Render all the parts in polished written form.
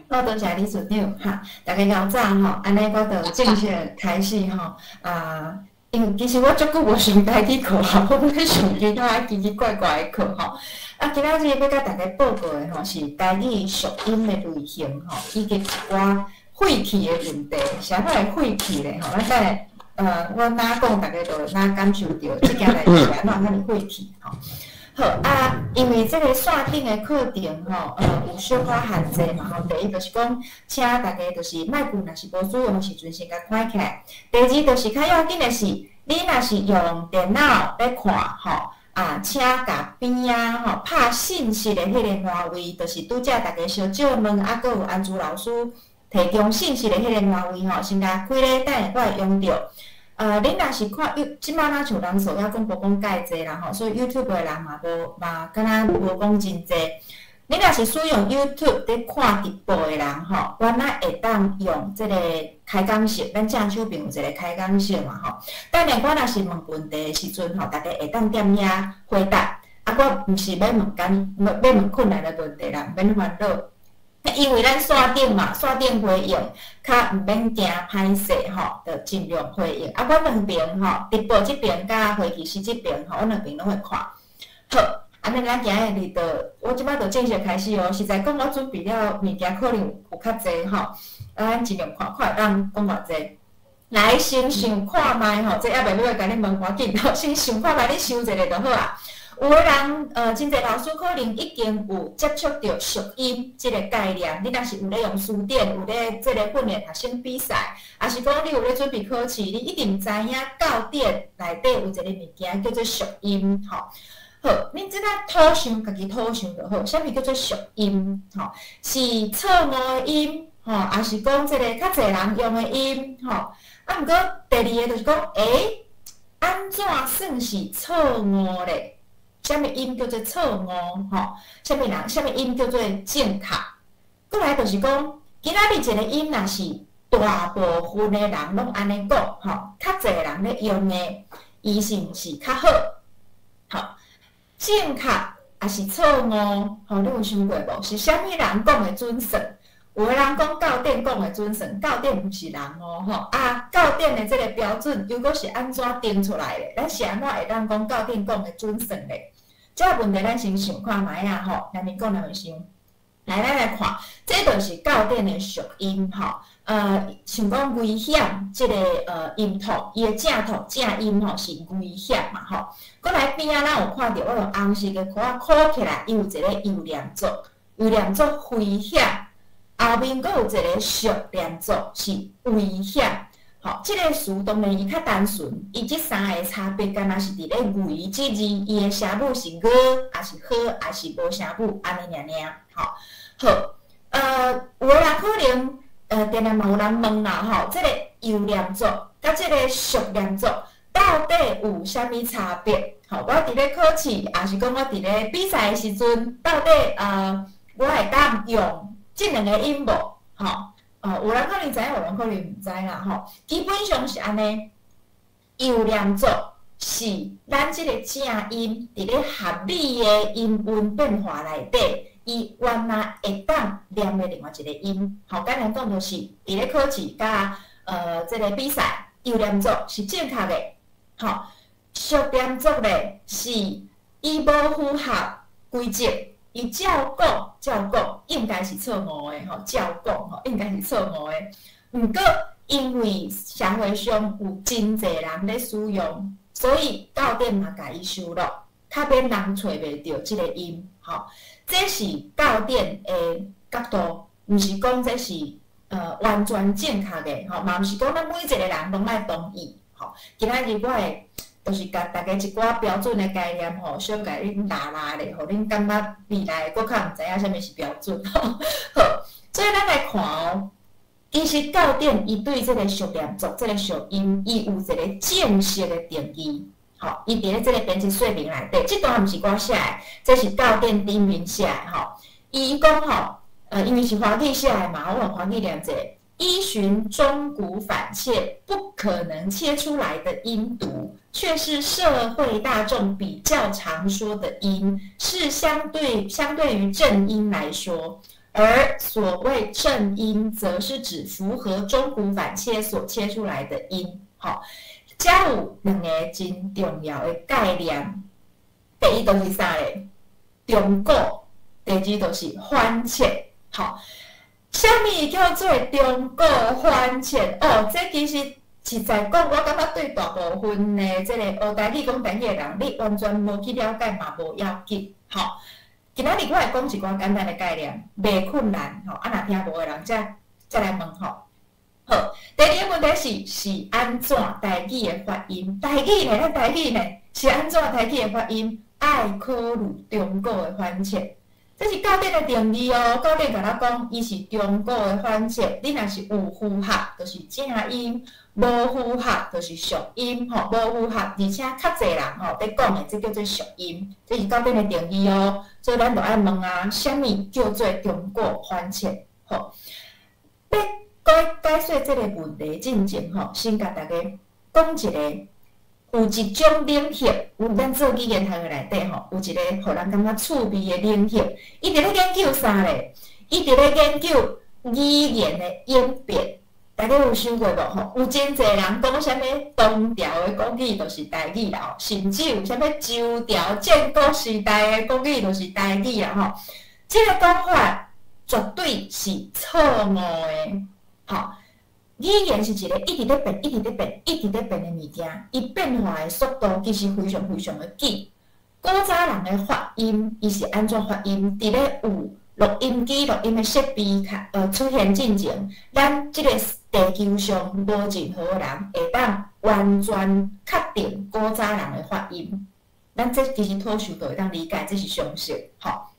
好，多谢李处长哈，大家较早吼，安尼我就正式开始吼因为其实我足久无上台语课吼，我要上其他奇奇怪怪的课吼。今仔日要甲大家报告的吼是台语属音的类型吼，以及一寡废弃的问题，啥物会废弃咧吼？咱等下我哪讲大家就哪感受到即件代志安怎遐尼废弃吼。好因为这个线顶的课程吼，有小可限制嘛吼。第一就是讲，请大家就是麦克若是无使用的时阵，先甲关起来。第二就是较要紧的是，你若是用电脑咧看吼，请甲边吼拍信息的迄个单位，就是拄则大家小借问，阁有安珠老师提供信息的迄个单位吼，先甲开咧，等下我会用着。恁若是看即摆若像人数也讲无讲介济啦吼，所以 YouTube 的人嘛敢若无讲真济。恁若是使用 YouTube 咧看直播的人吼，我那会当用即个开讲室，咱正手边有一个开讲室嘛吼。等下我若是问问题的时阵吼，大家会当踮遐回答。我毋是要问困难的问题啦，免烦恼。因为咱线顶嘛，线顶回应，较毋免惊歹势吼，就尽量回应。我两边吼，直播即边甲会议室即边吼，我两边拢会看。好，安尼咱今日就，我即摆就正式开始哦。实在讲，我准备了物件可能有较济吼，咱尽量看看，咱讲偌济。来，先想看卖吼，这也袂要甲你问赶紧吼，先想看卖，你想一下就好啊。有的人，真侪老师可能已经有接触到属音这个概念。你若是有咧用书店，有咧这个训练学生比赛，还是讲你有咧准备考试，你一定知影教典内底有一个物件叫做属音，吼。好，你即个土象，家己土象就好。啥物叫做属音？吼，是错误的音，吼，还是讲这个较侪人用的音，吼。毋过第二个就是讲，安怎算是错误咧？啥物音叫做错误？吼，啥物音叫做正确？过来就是讲，今仔日一个音若是大部分的人拢安尼讲，吼，较侪人咧用的，伊是毋是较好？吼，正确还是错误？吼，你有想过无？是啥物人讲的准绳？有的人讲教典讲的准绳，教典毋是人哦，吼教典的这个标准，如果是安怎定出来的？咱是安怎会当讲教典讲的准绳咧？这个问题咱先想看卖啊吼，咱咪讲两回想。来，咱来看，这就是教典的属音吼。像讲危险这个音图，伊的正图正音吼是危险嘛吼。过来边仔咱有看到，我用红色的箍箍起来，伊有一个右连组，右连组危险，后面阁有一个属连组是危险。吼，即个词当然伊较单纯，伊即三个差别，敢若是伫咧“为”即字，伊的声母是“个”，还是“好”，还是无声母，安尼尔尔。吼，好，有的人可能定定嘛有人问啦，吼，即个右连组甲即个属连组到底有啥物差别？吼，我伫咧考试，还是讲我伫咧比赛的时阵，到底我会当用即两个音无？吼。有人可能知影，有人可能毋知啦吼。基本上是安尼，右连组是咱即个正音伫咧合理的音韵变化内底，伊原来会当念的另外一个音。吼，简单讲就是伫咧考试甲即个比赛，右连组是正确的。吼，属连组咧是伊无符合规则。伊照讲应该是错误的吼，照讲吼应该是错误的。毋过因为社会上有真侪人咧使用，所以教典嘛甲伊收录，较免人找袂到即个音。吼，这是教典的角度，毋是讲这是完全正确的吼，嘛毋是讲咱每一个人拢爱同意。吼，今仔日我会。就是甲大家一寡标准的概念吼，小甲恁拉咧，互恁感觉未来搁较毋知影啥物是标准吼。好，所以咱来看哦，其实教典伊对这个属连组、这个属音，伊有一个正式的定义。吼，伊伫咧这个编辑说明内底，这段毋是我写的，这是教典顶面写的吼。伊讲吼，因为是华语写的嘛，我用华语念者。依循中古反切不可能切出来的音读，却是社会大众比较常说的音，是相对于正音来说，而所谓正音，则是指符合中古反切所切出来的音。好，这有两个真重要的概念。第一就是啥嘞？中古，第二就是反切。好，什么叫做中古反切？哦，这其实实在讲，我感觉对大部分的这个学台语讲台语的人，你完全无去了解嘛，无要紧。好，今仔日我来讲一寡简单的概念，袂困难。吼，若听无的人再来问吼。好，第二个问题是安怎台语的发音？台语呢？咱台语呢是安怎台语的发音？爱考虑中古的反切，这是教典的定义哦。教典甲咱讲，伊是中古的反切。你若是有符合，就是正音；无符合，就是属音。吼，无符合，而且较侪人吼在讲的，这叫做属音。这是教典的定义哦。所以咱就爱问啊，什么叫做中古反切？吼，要解说这个问题进前吼，先甲大家讲一个。有一种冷血，咱做语言学的内底吼，有一个互人感觉趣味的冷血。伊伫咧研究啥咧？伊伫咧研究语言的演变。大家有想过无吼？有真侪人讲啥物唐朝的国语就是台语啦吼，甚至有啥物周朝建国时代的国语就是台语啦吼。这个讲法绝对是错误的，吼。语言是一个一直咧变、一直咧变、一直咧变的物件，伊变化的速度其实非常非常的紧。古早人的发音，伊是安怎发音？伫咧有录音机、录音的设备出现进前，咱即个地球上无任何人会当完全确定古早人的发音。咱这其实拖手都会当理解，这是常识。好，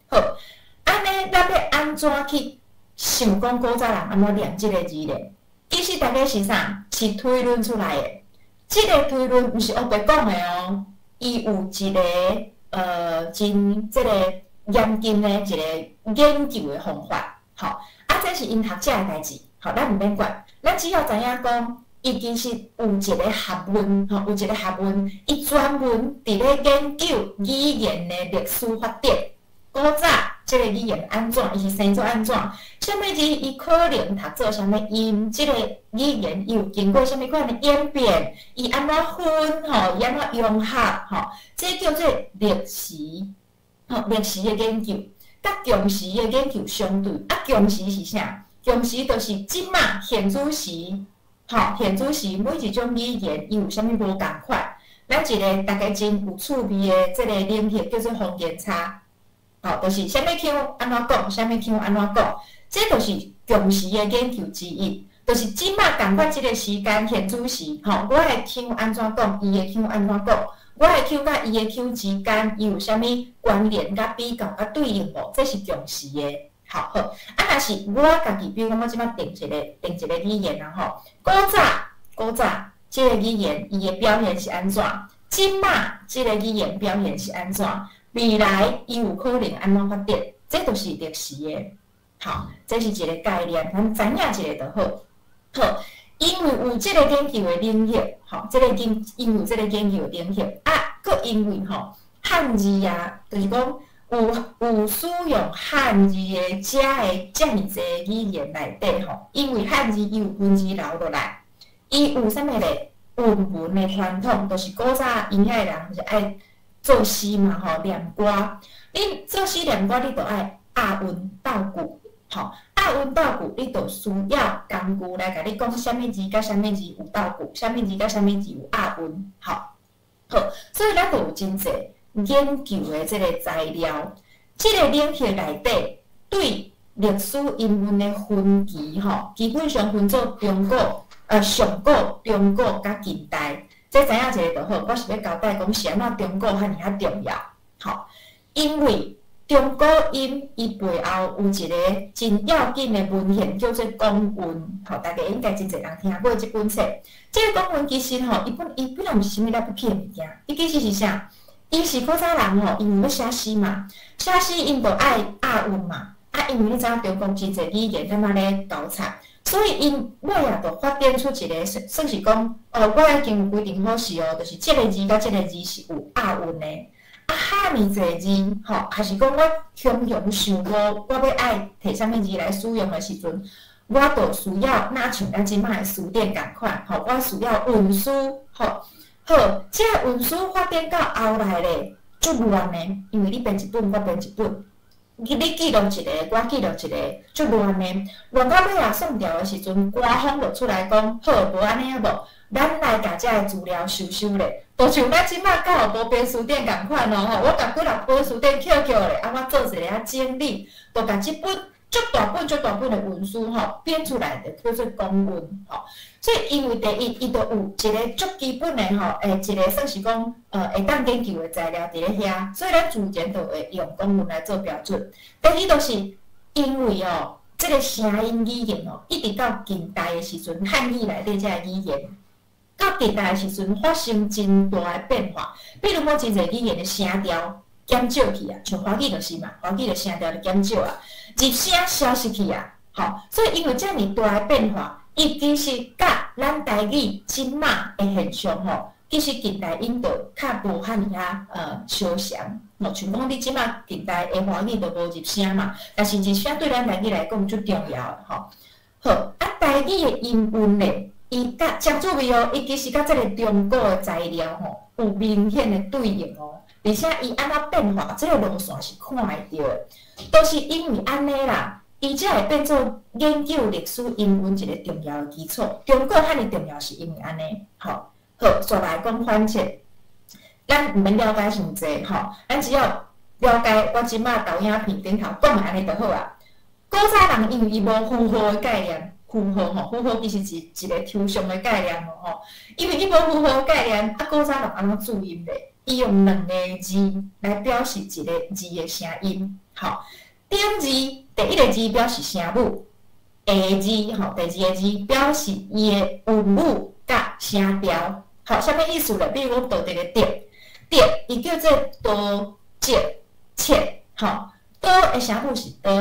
安尼咱要安怎去想讲古早人安怎念即个字咧？其实大概是啥？是推论出来的。这个推论不是黑白讲的哦，伊有一个真这个严谨的一个研究的方法。好，这是因学者的代志。好，咱唔免管，咱只要知影讲，伊其实有一个学问，有一个学问，伊专门伫咧研究语言的历史发展。古早这个语言安怎？伊是生做安怎？什么字伊可能读做什么音？这个语言伊有经过什么款的演变？伊安怎分？吼，伊安怎融合？吼，这叫做历史。吼，历史的研究，甲强时的研究相对。强时是啥？强时就是即马现主时。吼，现主时每一种语言伊有啥物无共款？咱一个大家真有趣味的这个领域叫做方言差。好，就是啥物腔安怎讲，啥物腔安怎讲，这就是强时的研究之一。就是即马共款即个时间现主时，吼，我的腔安怎讲，伊的腔安怎讲，我的腔甲伊的腔之间，伊有啥物关联、甲比较、甲对应无？这是强时的。好，若是我家己，比如讲我即马定一个语言啊，吼，古早即个语言伊的表现是安怎？即马即个语言表现是安怎？未来伊有可能安怎发展？这就是历史的。好，这是一个概念，咱知影一个就好。好，因为有这个研究的领域，好，因为这个研究的领域佫因为汉字啊，就是讲有使用汉字的遮尔济语言内底因为汉字伊有文字留落来，伊有啥物咧？文的传统，就是古早因遐人就是爱作诗嘛，念歌。你作诗念歌，你就爱押韵倒句，押韵倒句，你就需要工具来甲你讲，啥物字甲啥物字有倒句，啥物字甲啥物字有押韵，好，所以咱就有真济研究的这个材料，这个领域内底对历史英文的分期，基本上分做中古、上古、中古甲近代。这知影一个就好，我是要交代讲是安怎中古遐尔啊重要，因为中古音伊背后有一个真要紧的文献，叫做公文，大家应该真侪人听过这本册。这个公文其实伊本来毋是啥物了不起的物件，伊其实是啥？伊是古早人因为要写诗嘛，写诗因就爱押韵嘛，因为你知影中国真侪语言敢若咧交叉。所以因尾就发展出一个，算是讲，我已经有规定好是就是这个字甲这个字是有押韵的。哈尼侪字，吼，还是讲我雄雄想无，我要爱摕啥物字来使用的时阵，我就需要哪像咱即摆的书店共款，吼，我需要运输，吼，好，即个运输发展到后来咧，足乱的，因为你编一本，我编一本。你记录一个，我记录一个，足乱的。乱到尾啊，算掉的时阵，官方就出来讲，好，无安尼啊无，咱来甲遮个资料收收咧。就像咱即摆教育部编书店共款咯吼，我甲几六本书店捡捡咧，啊，我做一个整理，就甲即本足大本的文书吼编出来，就叫做公文吼。所以因为第一，伊就有一个足基本的吼，一个算是讲会当研究的材料伫咧遐，所以咱自然就会用公文来做标准。第二就是因为哦，这个声音语言哦，一直到近代的时阵，汉语内底这个语言，到近代的时阵发生真大的变化。比如讲，真侪语言的声调减少去啊，像华语就是嘛，华语的声调就减少啊，入声消失去啊，吼，所以因为遮尔大的变化。伊其实甲咱台语即马的现象吼，其实近代引导较无遐尔相像。像讲你即马近代的华语都无入声嘛，但是入声对咱台语来讲最重要的吼。好，啊台语的音韵咧，伊甲真趣味哦，伊其实甲即个中国的材料吼有明显的对应哦，而且伊安怎变化，即个路线是看会到的，都是因为安尼啦。伊才会变做研究历史英文一个重要的基础。中国遐尼重要是因为安尼，吼，好，再来讲反切，咱毋免了解伤济，吼，咱只要了解我即摆导影片顶头讲的安尼就好啊。古早人因为伊无符号的概念，符号吼，符号其实是一个抽象的概念吼，因为伊无符号的概念，啊，古早人安怎注音咧？伊用两个字来表示一个字的声音，吼，顶字。第一个字表示声母，下字吼，第二个字表示伊的韵母甲声调。好，啥物意思咧？比如讲，倒一个碟，伊叫做刀、节、切，吼，刀的声母是刀，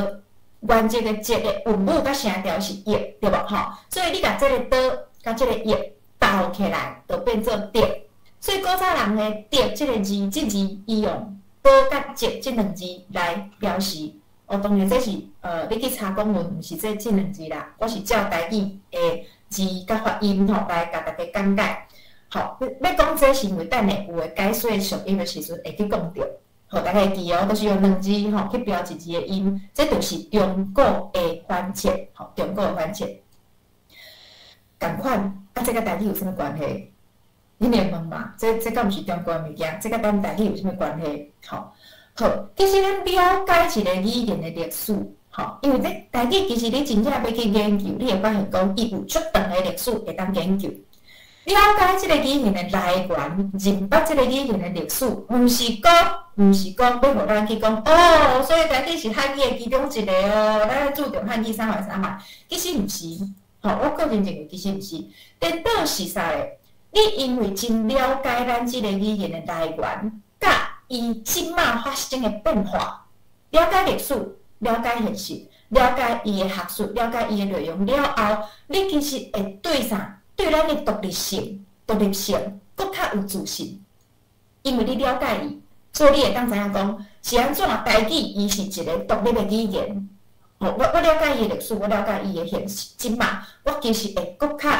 原这个节的韵母甲声调是叶，对无？吼，所以你甲这个刀甲这个叶倒起来，就变做碟。所以古早人的碟这个字，这字伊用刀甲节这两字来表示。哦，当然这是你去查公文，毋是这两字啦，我是照台语的字甲发音吼来甲大家讲解。好，要讲这是因为等下有诶解说属音的时阵会去讲到。好，大家记哦，都是用两字吼去标一字的音，这就是中国的反切，吼，中国的反切。共款，啊，这甲台语有啥物关系？你会问嘛？这敢毋是中国的物件？这甲咱台语有啥物关系？好。好，其实咱了解一个语言的历史，吼，因为这台语其实你真正要去研究，你会发现讲伊有足长的历史会当研究。了解这个语言的来源，认识这个语言的历史，毋是讲要互咱去讲哦，所以台语是汉语的其中一个哦，咱要注重汉语3环3环，其实毋是，吼，我个人认为其实毋是，颠倒是啥咧？你因为真了解咱这个语言的来源，甲伊即马发生的变化，了解历史，了解现实，了解伊的学术，了解伊的内容了后，你其实会对啥？对咱的独立性更较有自信。因为你了解伊，所以你会当知影讲是安怎台语伊是一个独立的语言。我了解伊的历史，我了解伊的现实，即马我其实会更较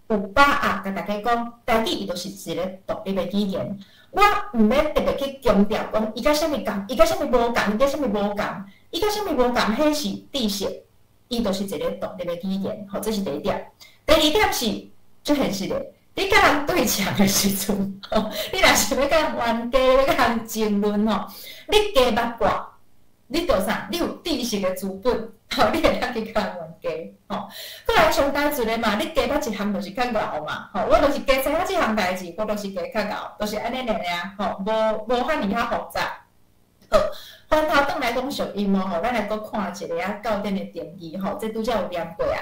有把握，甲大家讲台语伊就是一个独立的语言。我毋免特别去强调讲，伊甲啥物共，伊甲啥物无共，伊甲啥物无共，伊甲啥物无共，迄是知识，伊就是一个独立的语言，吼，这是第一点。第二点是最现实的，你甲人对呛的时阵，吼，你若是要甲人冤家，要甲人争论吼，你加捌挂，你着啥？你有知识的资本，吼，你会当去甲人冤家，吼。过来上单纯的嘛，你加捌一项就是较牛嘛，吼，我就是加知影即项代志，我就是加较牛，就是安尼尔尔，吼，无遐尔较复杂。好，翻头转来讲属音哦，吼，咱来搁看一个教典的定义，吼，这拄则有念过啊。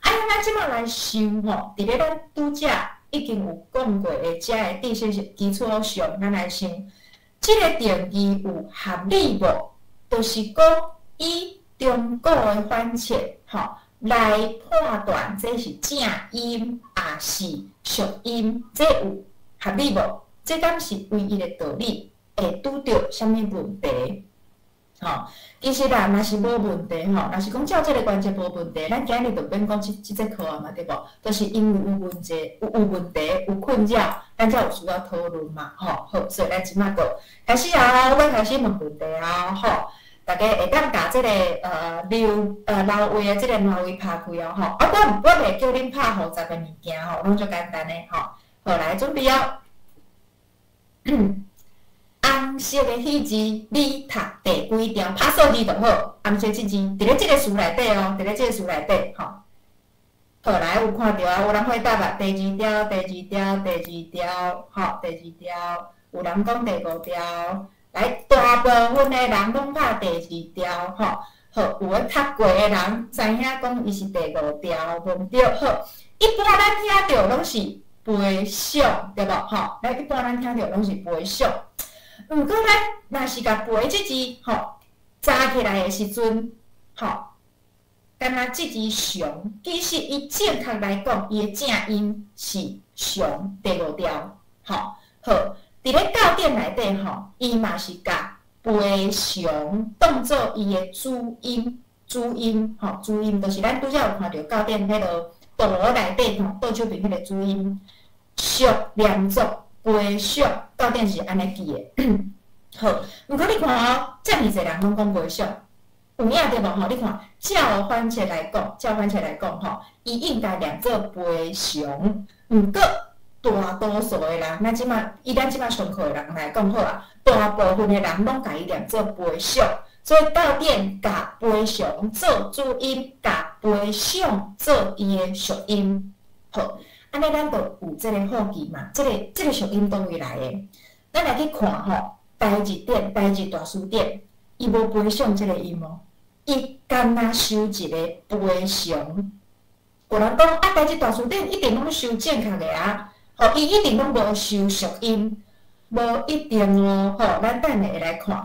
咱即摆来想吼，伫咧咱拄则已经有讲过的遮的知识基础上，咱来想，即个定义有合理无？就是讲以中国的反切，吼，来判断这是正音还是属音，这有合理无？这敢是唯一的道理，会拄着啥物问题。吼，其实啦，若是无问题吼，若是讲照即个原则无问题，咱今日就免讲即节课啊嘛，对无？都是因为有问题、有问题、有困扰，咱才有需要讨论嘛，吼。好，所以咱即马就开始啊，我开始问问题啊，吼。大家会当甲即个老话的即个老话拍开哦，吼。啊，我袂叫恁拍复杂的物件吼，拢足简单的吼。好，来准备哦。红色的迄字，你读第几条？拍数字就好。红色即字，伫咧即个词内底哦，伫咧即个词内底吼。好，来有看到啊？有人回答啊？第二条，第二条，第二条，吼，第二条。有人讲第五条。来，大部分的人拢拍第二条吼。好，有咧读过的人知影讲伊是第五条，问对好。一般咱听到拢是背诵，对无吼？咱一般咱听到拢是背诵。毋过咱若是甲背即字吼，扎起来的时阵吼，敢若即字上，其实伊正确来讲，伊的正音是上第五条吼。好，伫咧教典内底吼，伊嘛是甲背诵当做伊的主音，主音吼，主音就是咱拄则有看到教典迄落图内底吼，倒手边迄个主音，熟连续。背诵到底是安尼记的，好。毋过你看哦，遮尔侪人拢讲背诵，有影对无吼？你看照番切来讲吼，伊应该念做背诵。毋过大多数的人，咱即马上课的人来讲好啊，大部分的人拢甲伊念做背诵。所以到底甲背诵做主音，甲背诵做伊的属音，好。安尼咱就有即个好记嘛，即个属音倒位来的？咱来去看吼，台字典、台字大词典，伊无背诵即个音哦，伊干那收一个背诵。有人讲啊，台字大词典一定拢收正确的啊，吼，伊一定拢无收属音，无一定哦，吼，咱等下会来看。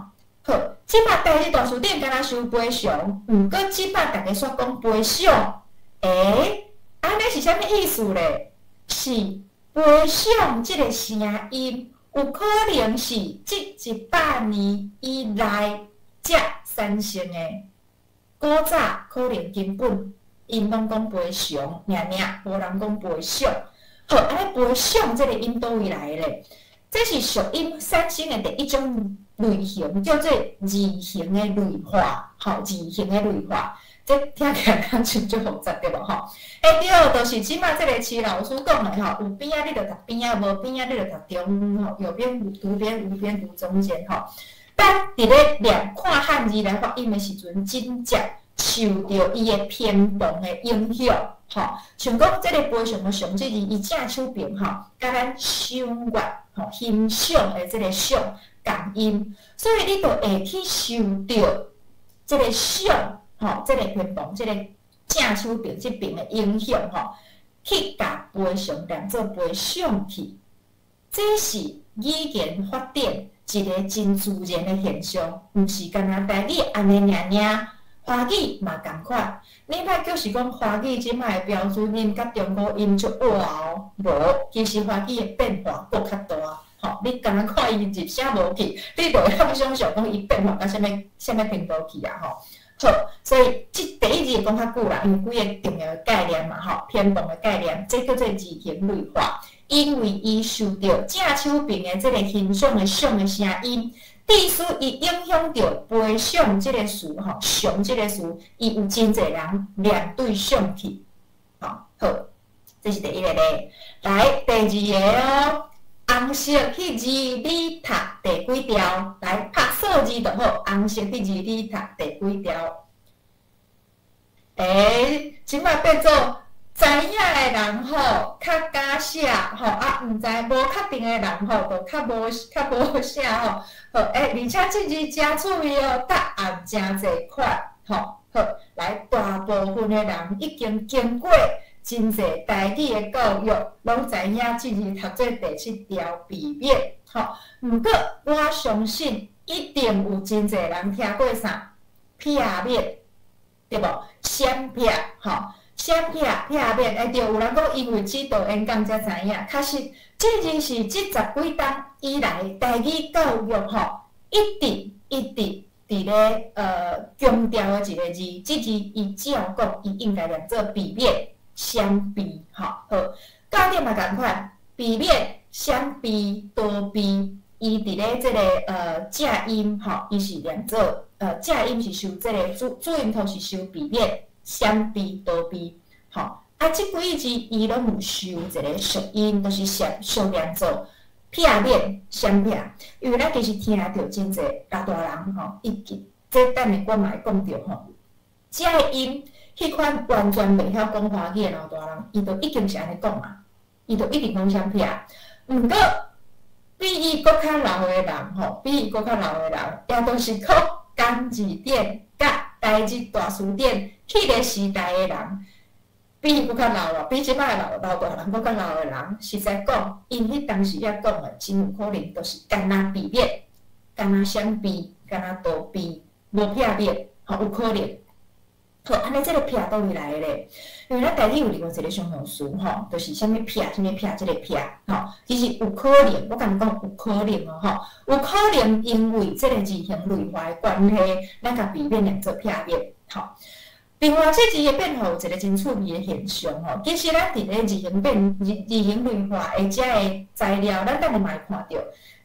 好，即摆台字大词典敢若收背诵，毋过即摆大家煞讲背诵，安尼是啥物意思咧？是背诵即个声音，有可能是即100年以来才产生的。古早可能根本因拢讲背诵，无人讲背诵。好，安尼背诵即个音倒位来咧？这是属音产生的第一种类型，叫做字形的类化。好，字形的类化。这听起来感觉就复杂对无吼？对，就是即摆即个词老师讲的吼，有边仔你就读边仔，无边仔你就读中吼，右边读图边，无边读中间吼。咱伫咧念看汉字来发音的时阵，真正受到伊的偏旁的影响吼。像讲即个背诵的诵即字，伊正手边吼，甲咱赏月吼欣赏的即个赏共音，所以你就会去受到即个赏。吼，即个偏旁，即个正手边即边的影响吼，去甲背诵念做背诵去，这是语言发展一个真自然的现象，毋是干那台语安尼尔，华语嘛共款。你莫就是讲华语即摆的标准音甲中国音足活哦，无，其实华语的变化搁较大。吼，你干那看伊入声无去，你就会想象讲伊变化到啥物程度去啊？吼。好，所以即第一字讲较久啦，因为几个重要的概念嘛，吼，偏旁的概念，这叫做字形类化。因为伊受到正手边的即个欣赏的赏的声音，必须伊影响到背诵即个词，吼，上即个词，伊有真侪人念对上去，吼，好，这是第一个咧。来，第二个哦。红色迄字你读第几条？来拍数字就好。红色迄字你读第几条？即摆变做知影的人吼，较敢写吼，毋知无确定的人吼，就较无写吼。好，而且即字真趣味哦，答案真侪款吼。好，来，大部分的人已经经过真侪台语的教育，拢知影即字读做第7条避免。吼，毋过我相信一定有真侪人听过啥撇面，对无？闪撇，吼，闪撇撇面，对，有人讲因为指导演讲才知影，确实，这真是这10几冬以来台语教育一直伫咧强调的一个字，这字伊只要讲，伊应该念做避免相避，好，教点嘛共款，避免相避多避，伊伫咧这个正音伊是念做正音是收这个主音头是收避免相避多避，这几个字伊拢有收一个属音，就是收念做。撇面相撇，因为咱其实听着真济大人这等下我嘛会讲到这个音迄款完全袂晓讲华语的老大人，伊就已经是安尼讲嘛，伊就一直讲相撇。毋过比伊搁较老的人也都是靠工字典甲台字大词典迄个时代的人。比伊搁较老咯，比即摆老大人搁较老的人，实在讲，因迄当时遐讲的，真有可能都是干那避免，干那相避，干那躲避，无撇面，有可能。好，安尼这个撇倒位来咧？因为咱台语有另外一个常用词，就是啥物撇，啥物撇，这个撇，其实有可能，我甲你讲有可能哦，有可能因为这个字形类化的关系，咱甲避免念做撇面，另外，这字的变化有一个真趣味的现象其实咱伫咧字形类化的遮个材料，咱等下嘛会看到，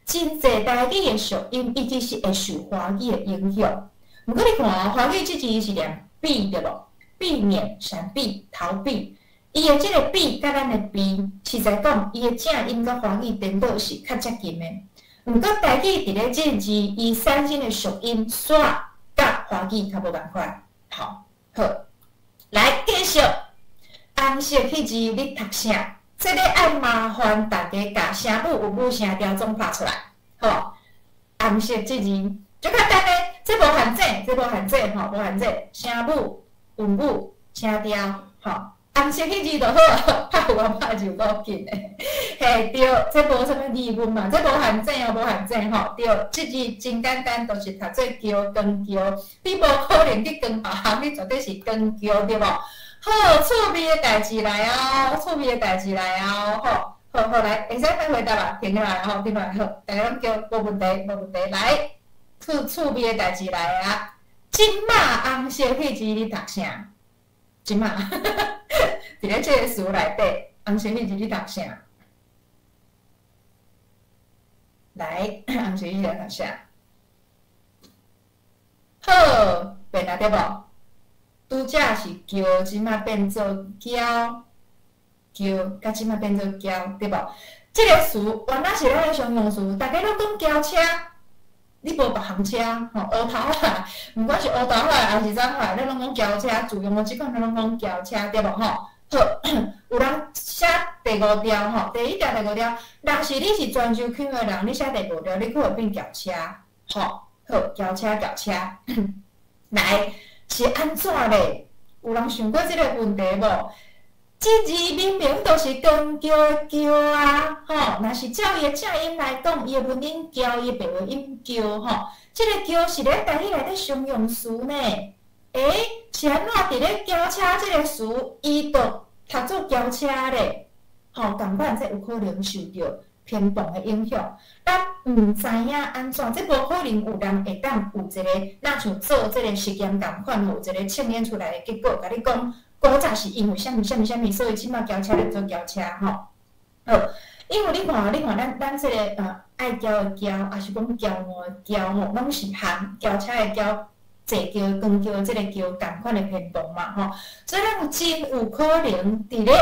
真济台语的属音一直是会受华语的影响。毋过你看华语这字是念避对无？避免、闪避、逃避。伊的这个避甲咱的避，实在讲，伊的正音甲华语颠倒是较接近的。毋过台语伫咧这字，伊产生的属音煞甲华语较无共款。好。来继续。红色迄字你读啥？这个爱麻烦大家甲声母有母声调总拍出来。红色这字就简单嘞，这无限制，无限制。声母、韵母、声调，红色迄字就好，拍完拍就够紧嘞。嘿，对，这无啥物疑问嘛，这无限制无限制对，这字真简单，都是读做桥、光桥，你无可能去光别项，你绝对是光桥对无？好，趣味的代志来哦，好，来，会使快回答啦，停下来停下来好，大家拢叫无问题，来，趣味的代志来啊！今嘛红色迄字你读啥？今嘛，伫咧这个词内底，红色迄字你读啥？来，红色迄字读啥？好，变啦对无？拄则是叫，即马变做叫，甲即马变做叫，对无？即个词原来是咱的常用词，大家拢讲轿车，你无别项车，乌头啊，毋管是乌头啊，还是怎啊，咱拢讲轿车，自用的即款咱拢讲轿车，对无？好，有人写第5条，第1条、第5条，若是你是泉州腔的人，你写第5条，你可会变轿车，好，轿车，来。是安怎咧？有人想过即个问题无？这字明明都是光叫的叫啊，若是照伊的正音来讲，伊的文音叫，伊的白话音叫，这个叫是咧台语内底常用词呢。是安怎伫咧轿车这个词，伊就读做轿车咧？同款这有可能受到偏旁的影响，咱毋知影安怎，这无可能有人会当有一个，咱像做这个实验共款，有一个测验出来的结果，甲你讲，古早是因为啥物，所以即马轿车就做轿车因为你看咱这个爱轿的轿，还是讲轿务的轿拢是含轿车的轿、坐轿、光轿这个轿共款的偏旁嘛所以咱有真有可能伫咧。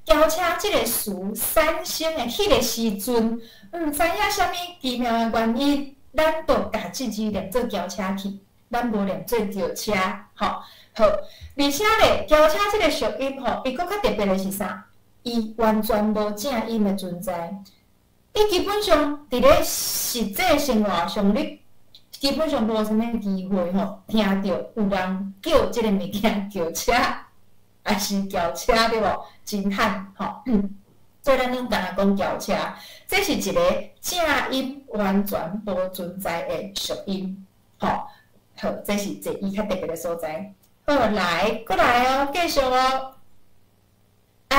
轿车这个词产生的迄个时阵，毋知影啥物奇妙的原因，咱就甲这字念做轿车去，咱无念做轿车，好，而且咧，轿车这个属音伊搁较特别的是啥？伊完全无正音的存在，伊基本上伫咧实际生活上，你基本上无啥物机会听到有人叫这个物件轿车。还是轿车对无？真罕所以咱拢敢若讲轿车，这是一个正音完全无存在的属音，好，这是一较特别的所在。好，来，过来继续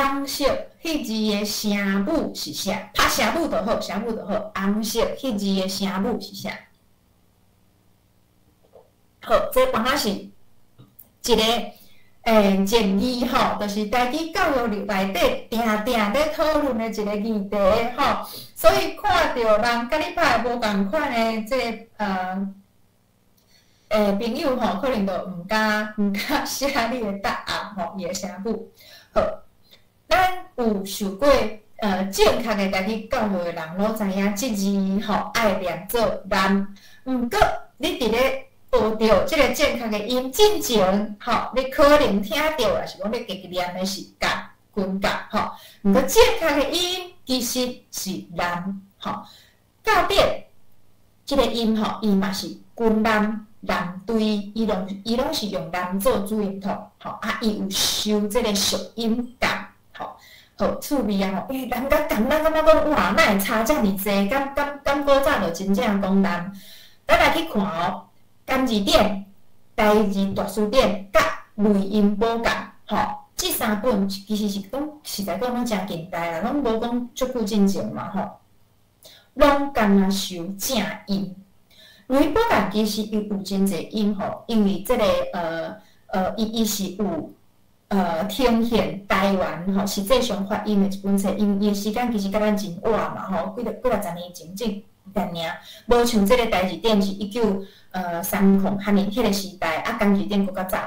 红色迄字的声母是啥？拍声母就好，声母就好。红色迄字的声母是啥？好，这往下是一个建议吼，就是台语教育内底定定咧讨论的一个议题吼。所以看到人甲你拍无共款的朋友吼，可能就毋敢写你的答案吼，伊的声母。好，咱有受过正确的台语教育的人，拢知影即字吼爱念做难。毋过你伫咧学着即个正确的音之前，吼，你可能听到也是讲你家己念的是甲均甲吼。毋过正确的音其实是难吼。教点即个音吼，伊嘛是均难。男对，伊拢是用男做主音头，吼伊有收即个属音感，好趣味啊吼！人甲讲，咱感觉讲哇，哪会差遮尔济？敢古早就真正讲难。咱来去看哦，今字典、台字大词典甲类音补感，吼，即三本其实是讲实在讲拢真近代啦，拢无讲足久之前嘛，吼，拢干若收正音。类音补感其实伊有真侪音吼，因为即个伊是有呈现台湾吼实际上发音的一本册，因伊时间其实甲咱真晚嘛吼，几若十年前正尔，无像即个台字典是1930汉年迄个时代，港字典搁较早。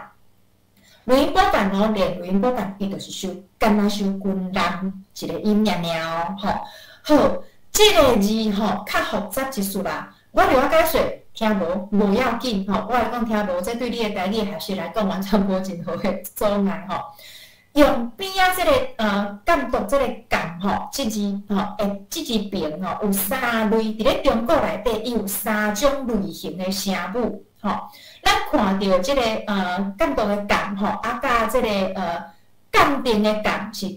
类音补感吼，练类音补感，伊就是收干若收均难一个音尔吼。好，即个字吼较复杂一丝啦。我著解说，听无要紧吼。我来讲听无，这对你的台语学习来讲完全无任何的阻碍吼。用边仔即个监督即个监吼，即字吼，即字边吼有三类，伫咧中国内底伊有三种类型的声母吼。咱看到即个监督的监吼，甲即个鉴定的鉴是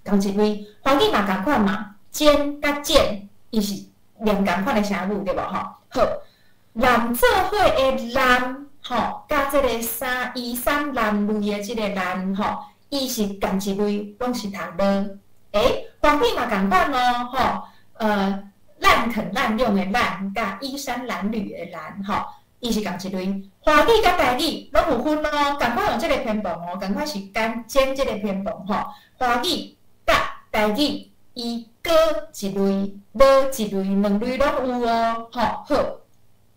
同一类，华语嘛共款嘛，尖甲尖，伊是连共款的声母对无吼？好，蓝做伙的蓝吼，甲即个三蓝类的即个蓝吼，伊是同一类，拢是读了。华语嘛共款咯吼，滥垦滥用的滥，甲衣衫褴褛的褴吼，伊是同一类。华语甲台语拢有分咯，共款用即个偏旁哦，共款是尖即个偏旁吼。华语甲台语伊各一类，无一类，两类拢有哦，吼好。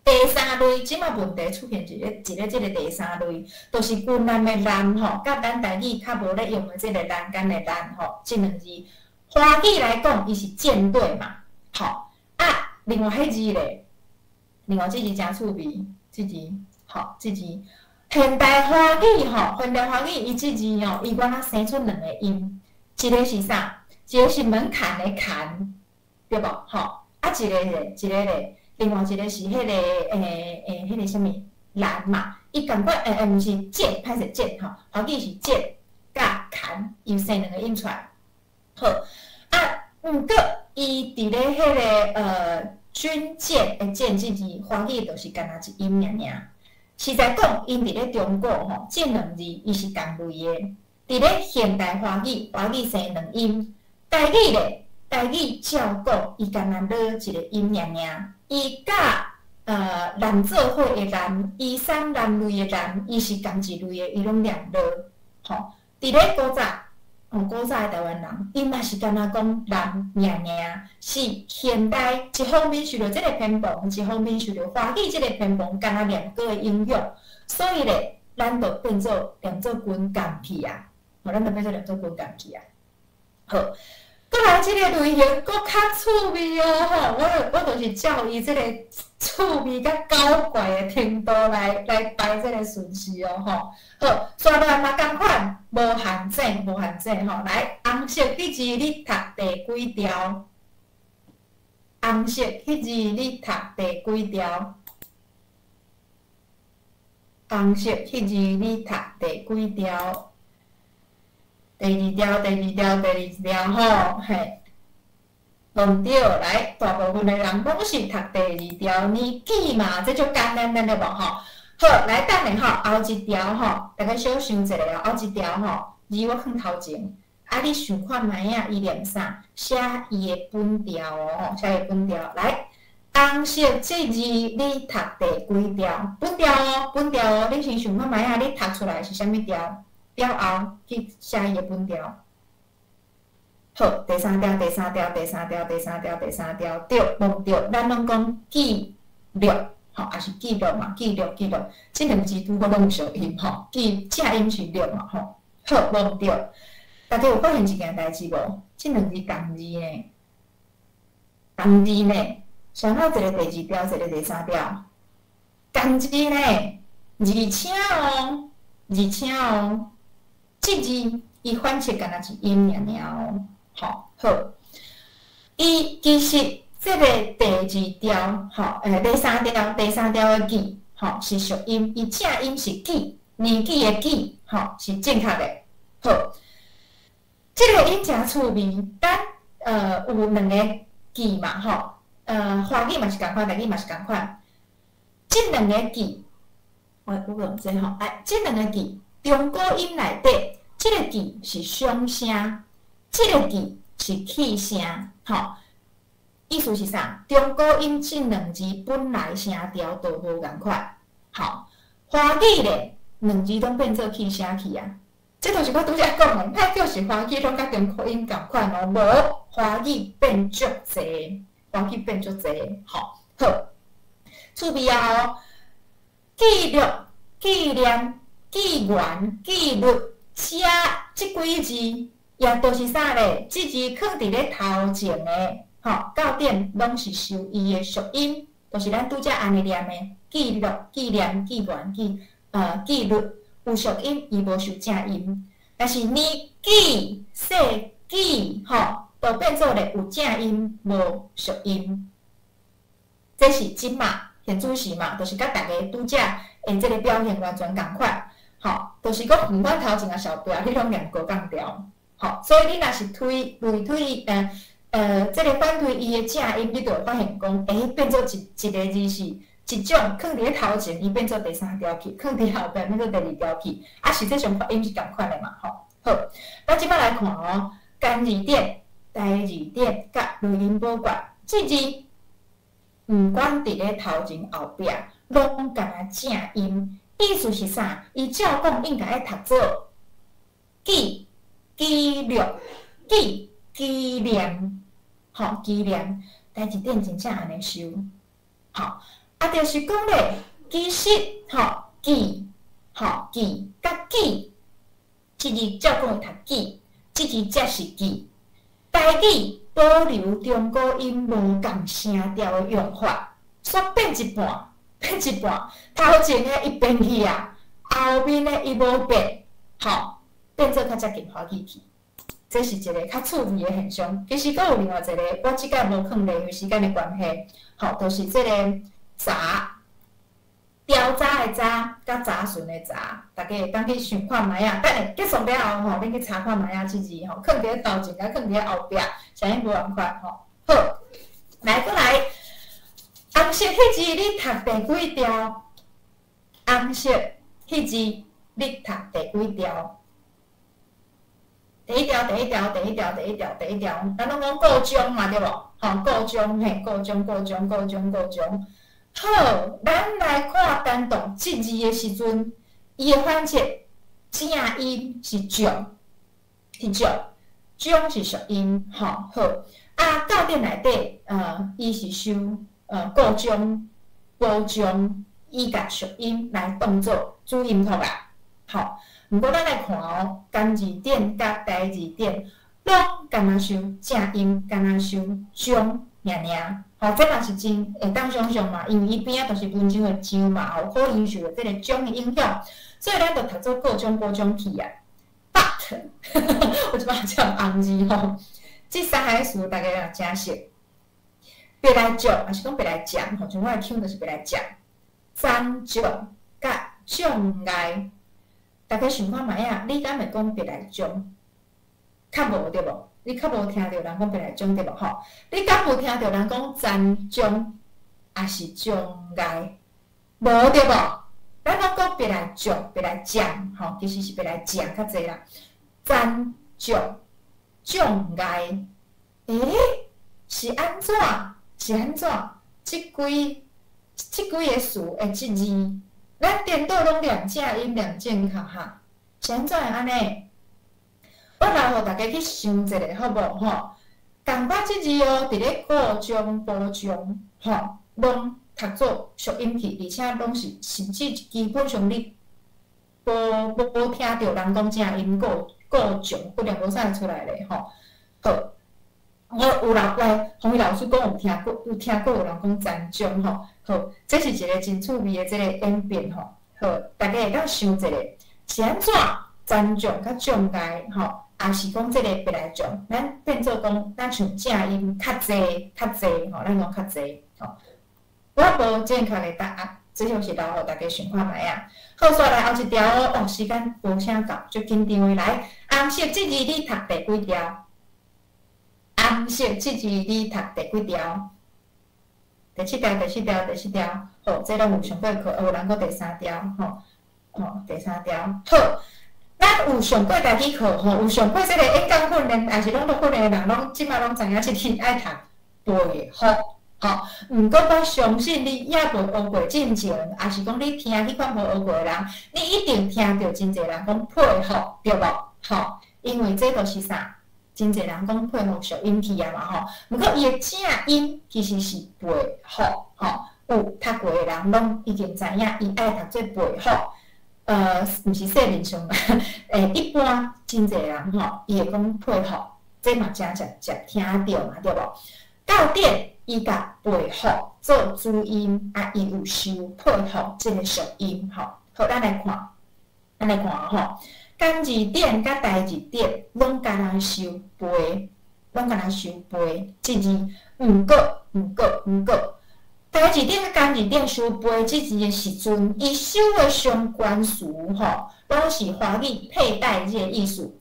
第三类，即马问题出现一个即个第三类，就是均难的难吼，甲咱台语较无咧用的即个栏杆的栏吼，即两字。华语来讲，伊是舰队嘛，吼另外迄字咧，另外即字真趣味，即字吼，即字现代华语吼，现代华语伊即字吼，伊原来生出两个音，一个是啥？一个是门槛的槛，对无？吼一个咧。另外一个是迄个迄个什么难嘛，伊共款毋是剑，歹势剑吼，华语是剑甲坎，伊生两个音出来。好毋过伊伫咧迄个军舰的舰即字，华语就是干若一音尔。实在讲，因伫咧中国吼，即两字伊是同类的。伫咧现代华语生两音，台语咧。台语照讲，伊干若落一个音尔，伊甲男做伙的男，衣衫褴褛的男，伊是同一类的，伊拢念落。吼，伫咧古早的台湾人，伊嘛是干若讲男尔，是现代一方面受到即个偏旁，一方面受到华语即个偏旁，干若两个的影响，所以咧，咱就变做念做均甘去啊，咱就变做念做均甘去啊，好。过来，即个类型搁较趣味哦吼！我就是照伊即个趣味甲搞怪的程度来排即个顺序哦吼。好，刷落来嘛共款，无限制吼。来，红色迄字你读第几条？红色迄字你读第几条？红色迄字你读第几条？第二条吼，嘿，弄对，来，大部分的人拢是读第二条，年纪嘛，这就简单对无吼？好，来等下吼，后一条吼，大家小想一下哦，后一条吼，字我放头前，啊，你想看卖啊？伊念啥？写伊的本调哦，写伊本调来。红色这字你读第几条？本调哦，本调哦。你先想看卖啊？你读出来是啥物调？调后去写伊的本调。好，第三条，第三条，第三条，第三条，第三条，对，无对？咱拢讲记录，吼，也是记录嘛，记录，记录。这两字拄好拢有相音吼，记正音是录嘛，吼。好，无对。大家有发现一件代志无？这两字共字呢？共字呢？上到一个第二条，一个第三条，共字呢？而且哦，而且哦，这字伊反切敢若是音尔尔哦。好，伊其实这个第二条，第三条，第三条的字，是属音，伊正音是记，年纪的记，是正确的。好，这个音真趣味，咱有两个字嘛，华语嘛是共款，台语嘛是共款。这两个字，我用这这两个字，中国音内底，这个字是双声，这个字是气声，意思是啥？中国音这两字本来声调都无共款，华语咧两字拢变做气声去啊。这就是我拄则讲的，咱就是华语拢甲中国音共款哦，无华语变足济，华语变足济，好，趣味啊哦，记录、纪念、纪元、纪律，写即几字，也都是啥咧？即字放伫咧头前的，到点拢是受伊的属音，就是咱拄则安尼念的，记录、纪念、纪元、纪律。有属音，伊无受正音。但是年纪、世纪，都变做咧有正音，无属音。这是真嘛，现主时嘛，就是甲大家拄则诶，即个表现完全共款。就是讲毋管头前啊小标，你拢念高降调。所以你若是类推即个反推伊的正音，你就会发现讲，变做一个字是。一种放伫咧头前，伊变做第三条去；放伫后壁变做第二条去。实际上发音是共款的嘛，好，咱即摆来看哦，干字典、台字典、甲录音宝卷，这字毋管伫咧头前后壁，拢共啊正音。意思是啥？伊照讲应该爱读做记、记录、纪念，纪念。台字典真正安尼收，就是讲咧，其实记，记甲记，即字照讲会读记，即字才是记。台语保留中国音无共声调的用法，煞变一半，头前的伊变去啊，后面的伊无变，变做较接近华语去。这是一个较趣味的现象。其实阁有另外一个，我即摆无放例，因为时间的关系，就是这个。查，调查的查，甲查询的查，大家会当去想看卖啊。等下结束了后，恁去查看卖啊，即字放伫咧头前，甲放伫咧后壁，啥物无共款好，来过来，红色迄字你读第几条？红色迄字你读第几条？第一条，咱拢讲个中嘛，对无？个中。好，咱来看单独即字的时阵，伊的反切正音是中，中是属音，好。到底内底伊是收个中、高中，伊甲属音来当做主音符啦。好，毋过咱来看哦，干字典甲台字典拢敢若收正音，敢若收中尔。这嘛是真会当想象嘛，因为伊边仔就是文章的章嘛，有可能受到这个章的影响，所以咱就读做各种去啊。But 我即摆讲红字这三个词大家也真熟，别来食还是讲别来讲，像我的腔就是别来讲，赞助甲障碍，大家想看卖啊？你敢会讲别来讲？较无对无？你较无听到人讲别来讲对无？你敢有听到人讲赞奖，还是障碍？无对无？咱拢讲别来讲，其实是别来讲较济啦。赞奖障碍，是安怎？是安怎？即几个词的即字，咱颠倒拢念正音念正确哈，是安怎会安尼？我来互大家去想一下，好无吼？共款即字哦，伫咧高中、高中吼，拢读做属音去，而且拢是甚至基本上你无听到人讲正音高中，不然无啥会出来咧吼。好，我有洪宇老师讲有听过有人讲残障吼。好，这是一个真趣味的这个演变吼。好，大家会当想一下，是安怎残障甲障碍吼？也是讲即个别来种，咱变做讲，咱像正音较济吼，咱讲较济吼。我无正确的答案，只就是留互大家想看卖啊。好，煞来后一条哦，时间无啥够，就紧张的来。红色即字你读第几条？红色即字你读第几条？第7条、第4条、第4条。好，这拢有上过课，有人搁第3条吼，第3条。好。咱有上过家己课吼，有上过这个演讲训练，也是拢读训练的人，拢即摆拢知影即题爱读背好，吼。毋过我相信你也无学过进前，也是讲你听迄款无学过的人，你一定听到真侪人讲配合，对无？吼，因为这都是啥？真侪人讲配合属音去啊嘛吼。毋过伊的正音其实是背好，吼。有读过的人拢已经知影，伊爱读做背好。毋是说面上嘛，一般真侪人吼，伊会讲配合，这嘛真直听着嘛，对无？到点伊甲背合做主音，伊有收配合即个属音吼。好，咱来看吼，干字点甲代字点拢敢若收背，即字毋过。代字点甲干字点收背即字的时阵，伊收的相关词吼，拢是华语佩戴即个意思，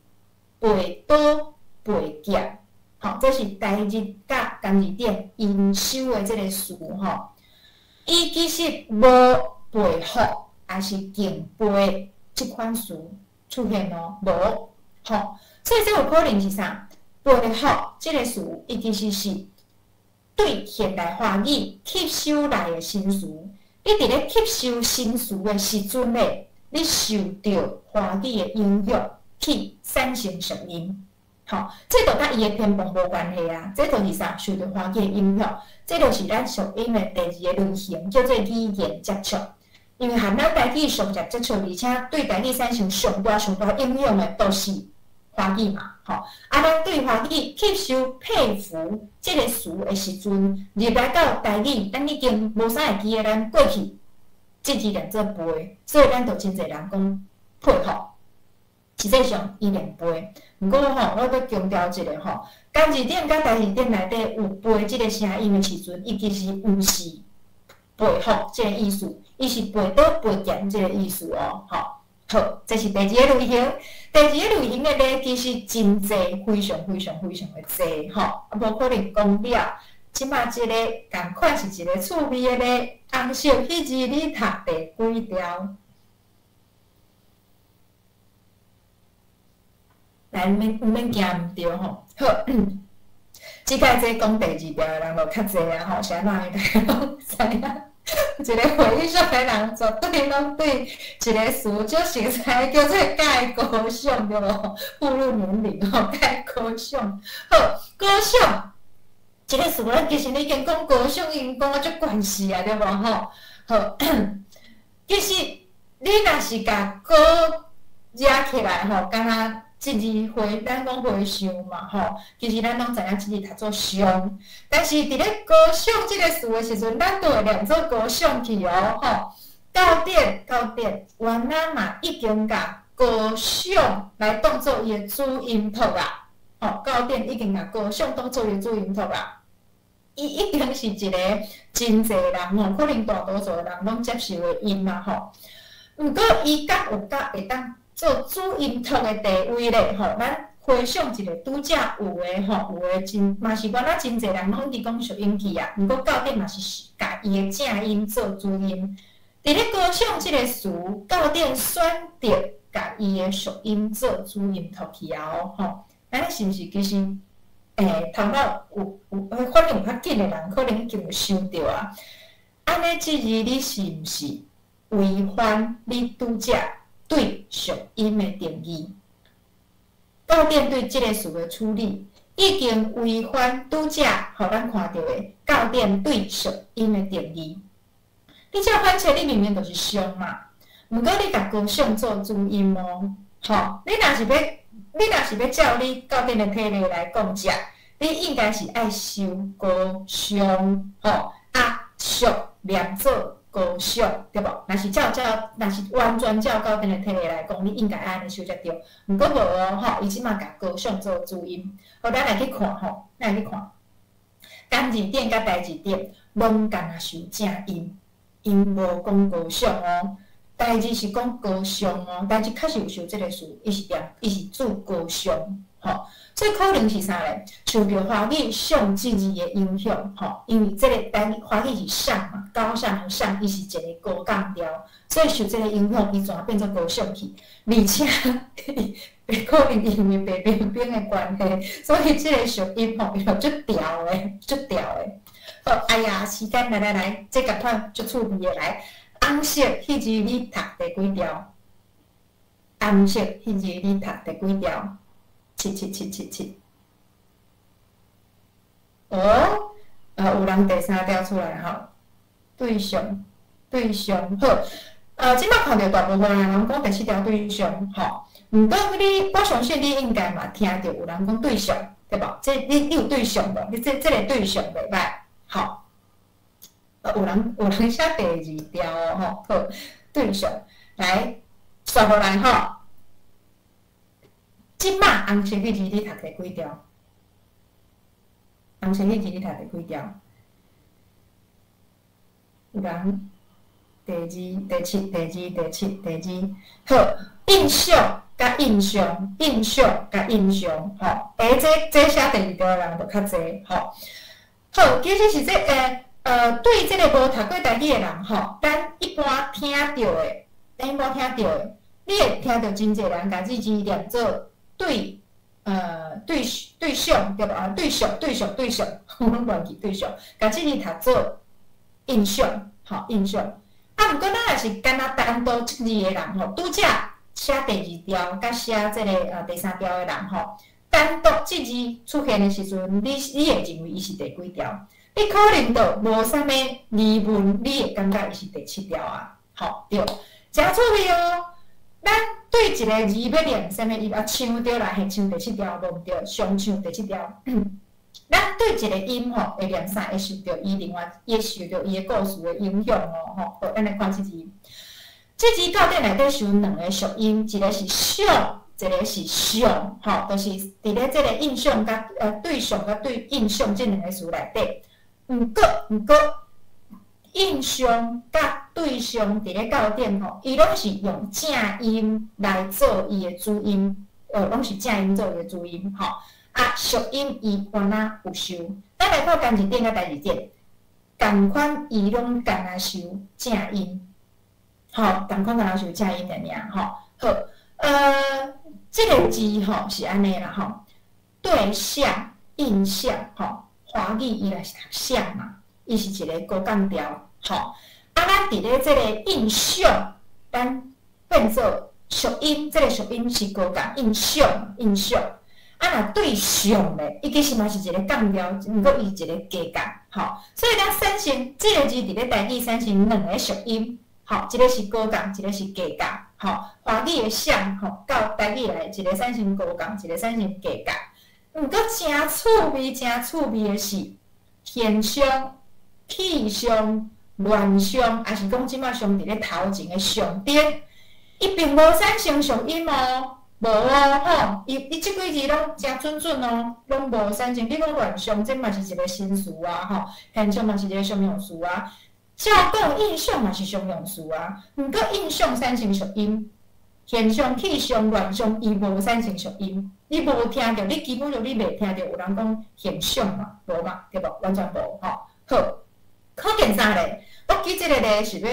背刀、背夹，吼，这是代字甲干字点因收的即个词吼。伊其实无背好，也是敬背即款词出现咯，无吼，所以这有可能是啥？背好即个词，伊其实是。对现代华语吸收来的新词，你伫咧吸收新词的时阵咧，你受到华语的影响，去产生属音。吼，这就甲伊的偏旁无关系啊，这就是啥？受到华语的影响，这就是咱属音的第2个类型，叫做语言接触。因为和咱台语上接触，而且对台语产生上大影响的，都是华语嘛。吼，咱对华语吸收佩服即个词的时阵，入来到台语，咱已经无啥会记诶，咱过去即字念做背，所以咱就真侪人讲配合。实际上伊念背，毋过吼，我要强调一个吼，干字点甲代字点内底有背即个声音的时阵，伊其实毋是背合即个意思，伊是背倒背剑即个意思哦，吼。好，这是第2个类型。第2个类型的咧，其实真济，非常的济吼，无可能讲了。即摆即个共款是一个趣味的咧，红色迄字你读第几条？来，毋免惊毋对吼。好，即摆这讲第2条的人就较济啊吼，是安怎大家拢知影？一个回忆上的人绝对拢对一个词就熟悉，叫做盖高尚，对无？步入年龄吼，盖高尚。好，高尚一个词，咱其实已经讲高尚，已经讲啊足关系啊，对无吼？好，其实你若是甲高压起来吼，敢若即字回，咱讲回想嘛吼，其实咱拢知影即字读做上，但是伫咧高尚即个词的时阵，咱都会念做高尚去哦吼。到点，原来嘛已经甲高尚来当做伊的主音图啦，吼，到点已经甲高尚当做伊的主音图啦。伊一定是一个真济人吼，可能大多数人拢接受的音嘛吼。毋过伊甲有甲会当做主音图的地位咧，吼，咱回想一个拄则有诶吼，有诶真嘛是原来真侪人拢伫讲属音去啊，毋过到底嘛是甲伊诶正音做主音。伫咧高尚即个词，到底选择甲伊诶属音做主音读去啊吼。安尼是毋是其实，头脑反应有较紧的人，可能已经有想到啊。安尼即字你是毋是违反你拄则对属音的定义？到店对即个事的处理，已经违反拄则互咱看到的到店对属音的定义。你照反切，你明明就是伤嘛，毋过你甲高尚做主音哦，吼！你若是要照你到店的体例来讲食，你应该是爱收高尚，吼俗念做高尚，对无？若是完全照到店的体例来讲，你应该安尼收才对。毋过无哦，吼，伊即马甲高尚做主音，好，咱来去看吼，咱来去看，单字点甲代字点拢干若收正音，因无讲高尚哦。代字是讲高尚哦，代字确实有收即个词，伊是做高尚，吼。所以可能是啥咧？受到华语上即字的影响，吼，因为即个华语是上嘛，高尚的上，伊是一个高降调，所以受即个影响，伊全变做高尚去，而且可能因为白冰冰的关系，所以即个属音吼有足调的，足调的。好，哎呀，时间来，这个款足趣味的来。红色迄字你读第几条？红色迄字你读第几条？7777。哦，有人第三条出来吼，对象好。即摆看到大部分人讲第7条对象吼，毋过我相信你应该嘛听到有人讲对象，对无？你有对象无？你这个对象袂歹，好。有人写第2条哦，吼，好，对象来刷落来吼。即摆红色迄字你读第几条？红色迄字你读第几条？有人第2、第7、第2、第7、第2，好，印象甲印象，印象甲印象，吼，这写第2条的人就较济，吼，好，其实是对即个无读过台语的人吼，咱一般听到的，你会听到真侪人甲即字念做对象对吧？对象，我乱记对象，甲即字读做印象，吼印象。毋过咱若是干那单独即字的人吼，拄则写第2条，甲写即个第3条的人吼，单独即字出现的时阵，你会认为伊是第几条？你可能就无啥物疑问，你会感觉伊是第7条啊？好，对，真趣味哦。咱对一个字要念啥物意思？像对啦，嘿，像第7条无毋对，上像第7条。咱对一个音吼会念啥？会受到伊另外也受到伊的故事的影响哦，吼。好，咱来看即字。即字到底内底是有2个属音，一个是上，一个是上，吼，就是伫咧即个印象甲对象甲对印象即2个词内底。毋过，印象甲对象伫咧到点吼，伊拢是用正音来做伊的主音，拢是正音做伊的主音吼。属音伊原来有收，咱来看单字点甲代字点，共款伊拢干那收正音，吼，共款干那收正音的尔吼。好，这个字吼是安尼啦吼，对象、印象吼。华语伊来是读象嘛，伊是一个高降调，吼。咱伫咧即个印象，咱变做属音，即个属音是高降印象。若对象咧，伊其实嘛是一个降调，毋过伊是一个低降，吼。所以咱产生即个字伫咧台语产生2个属音，吼，一个是高降，一个是低降，吼。华语的象，吼，到台语来，一个产生高降，一个产生低降。毋过真趣味的是，现象、气象、乱象，也是讲即摆上伫咧头前的上点，伊并无产生属音哦，无哦，吼，伊即几字拢真准哦，拢无产生。你讲乱象，这嘛是一个新词啊，吼，现象嘛是一个常用词啊，照讲印象嘛是常用词啊，毋过印象产生属音。现象、气象、乱象，伊无产生属音，你无听到，你基本上你袂听到有人讲现象嘛，无嘛，对无？完全无吼。好，可见啥咧？我举即个咧是要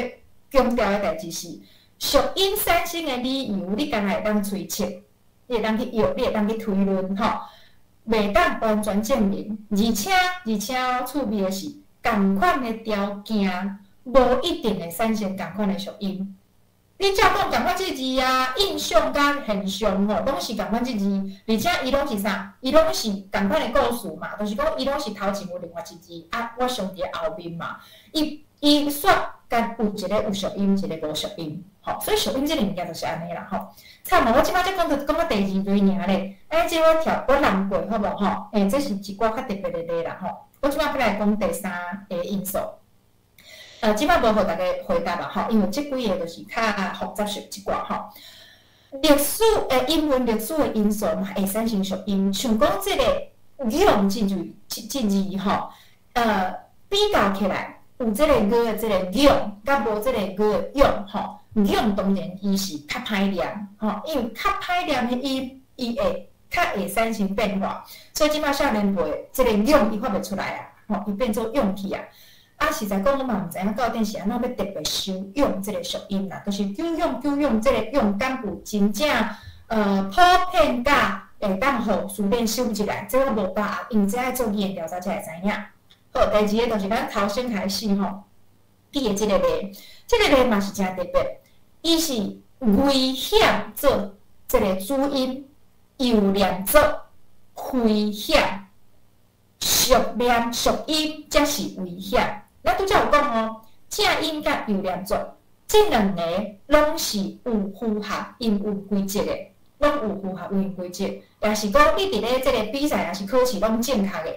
强调的代志是，属音产生的理由，你敢会当推测，你会当去摇，你会当去推论吼，袂当完全证明。而且趣味的是，共款的条件无一定会产生共款的属音。你照讲共款即字啊，印象甲现象吼，拢是共款即字，而且伊拢是啥？伊拢是共款的故事嘛，就是讲伊拢是头前有另外一字啊，我上伫后面嘛，伊说甲有一个有属音，一个无属音，吼，所以属音即个物件就是安尼啦，吼。惨嘛，我即摆才讲到第二类尔咧，即我难过好无吼？这是一寡较特别的咧啦，吼。我即摆要来讲第三个因素。即摆无互大家回答啦，吼，因为即几个就是较复杂一寡吼。历史英文历史的因素嘛，会产生属音，像讲即个用即字吼，比较起来，有即个语的即个用，甲无即个语的用吼，用当然伊是较歹念吼，因为较歹念的伊会产生变化，所以即摆少年辈即个用伊发袂出来啊，吼，伊变做用去啊。实在讲，我嘛毋知影到底是安怎要特别收用即个属音啦，就是久用即个用敢有真正普遍甲会当互书面收起来，这我无把握，因为这爱做语言调查才会知影。好，第二个就是咱头先开始吼，比的即个例，即个例嘛是真特别，伊是危险做即个主音，有念做危险，属念属音才是危险。咱拄则有讲哦，正音甲有念做，这两个拢是有符合音有规则的，拢有符合音规则。也是讲你伫咧这个比赛也是考试拢正确的，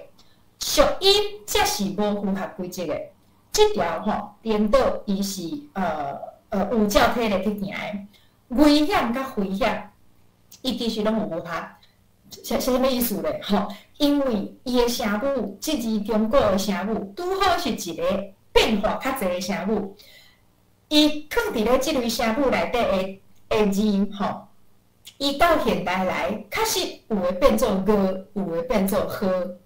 属音才是无符合规则的。这条吼颠倒伊是有照体咧去行的，危险甲危险，伊其实拢有符合。是啥物意思咧？吼，因为伊的声母，即字中国的声母，拄好是一个变化较侪的声母。伊放伫咧即类声母内底的字，吼，伊到现代来，确实有诶变做歌，有诶变做呵，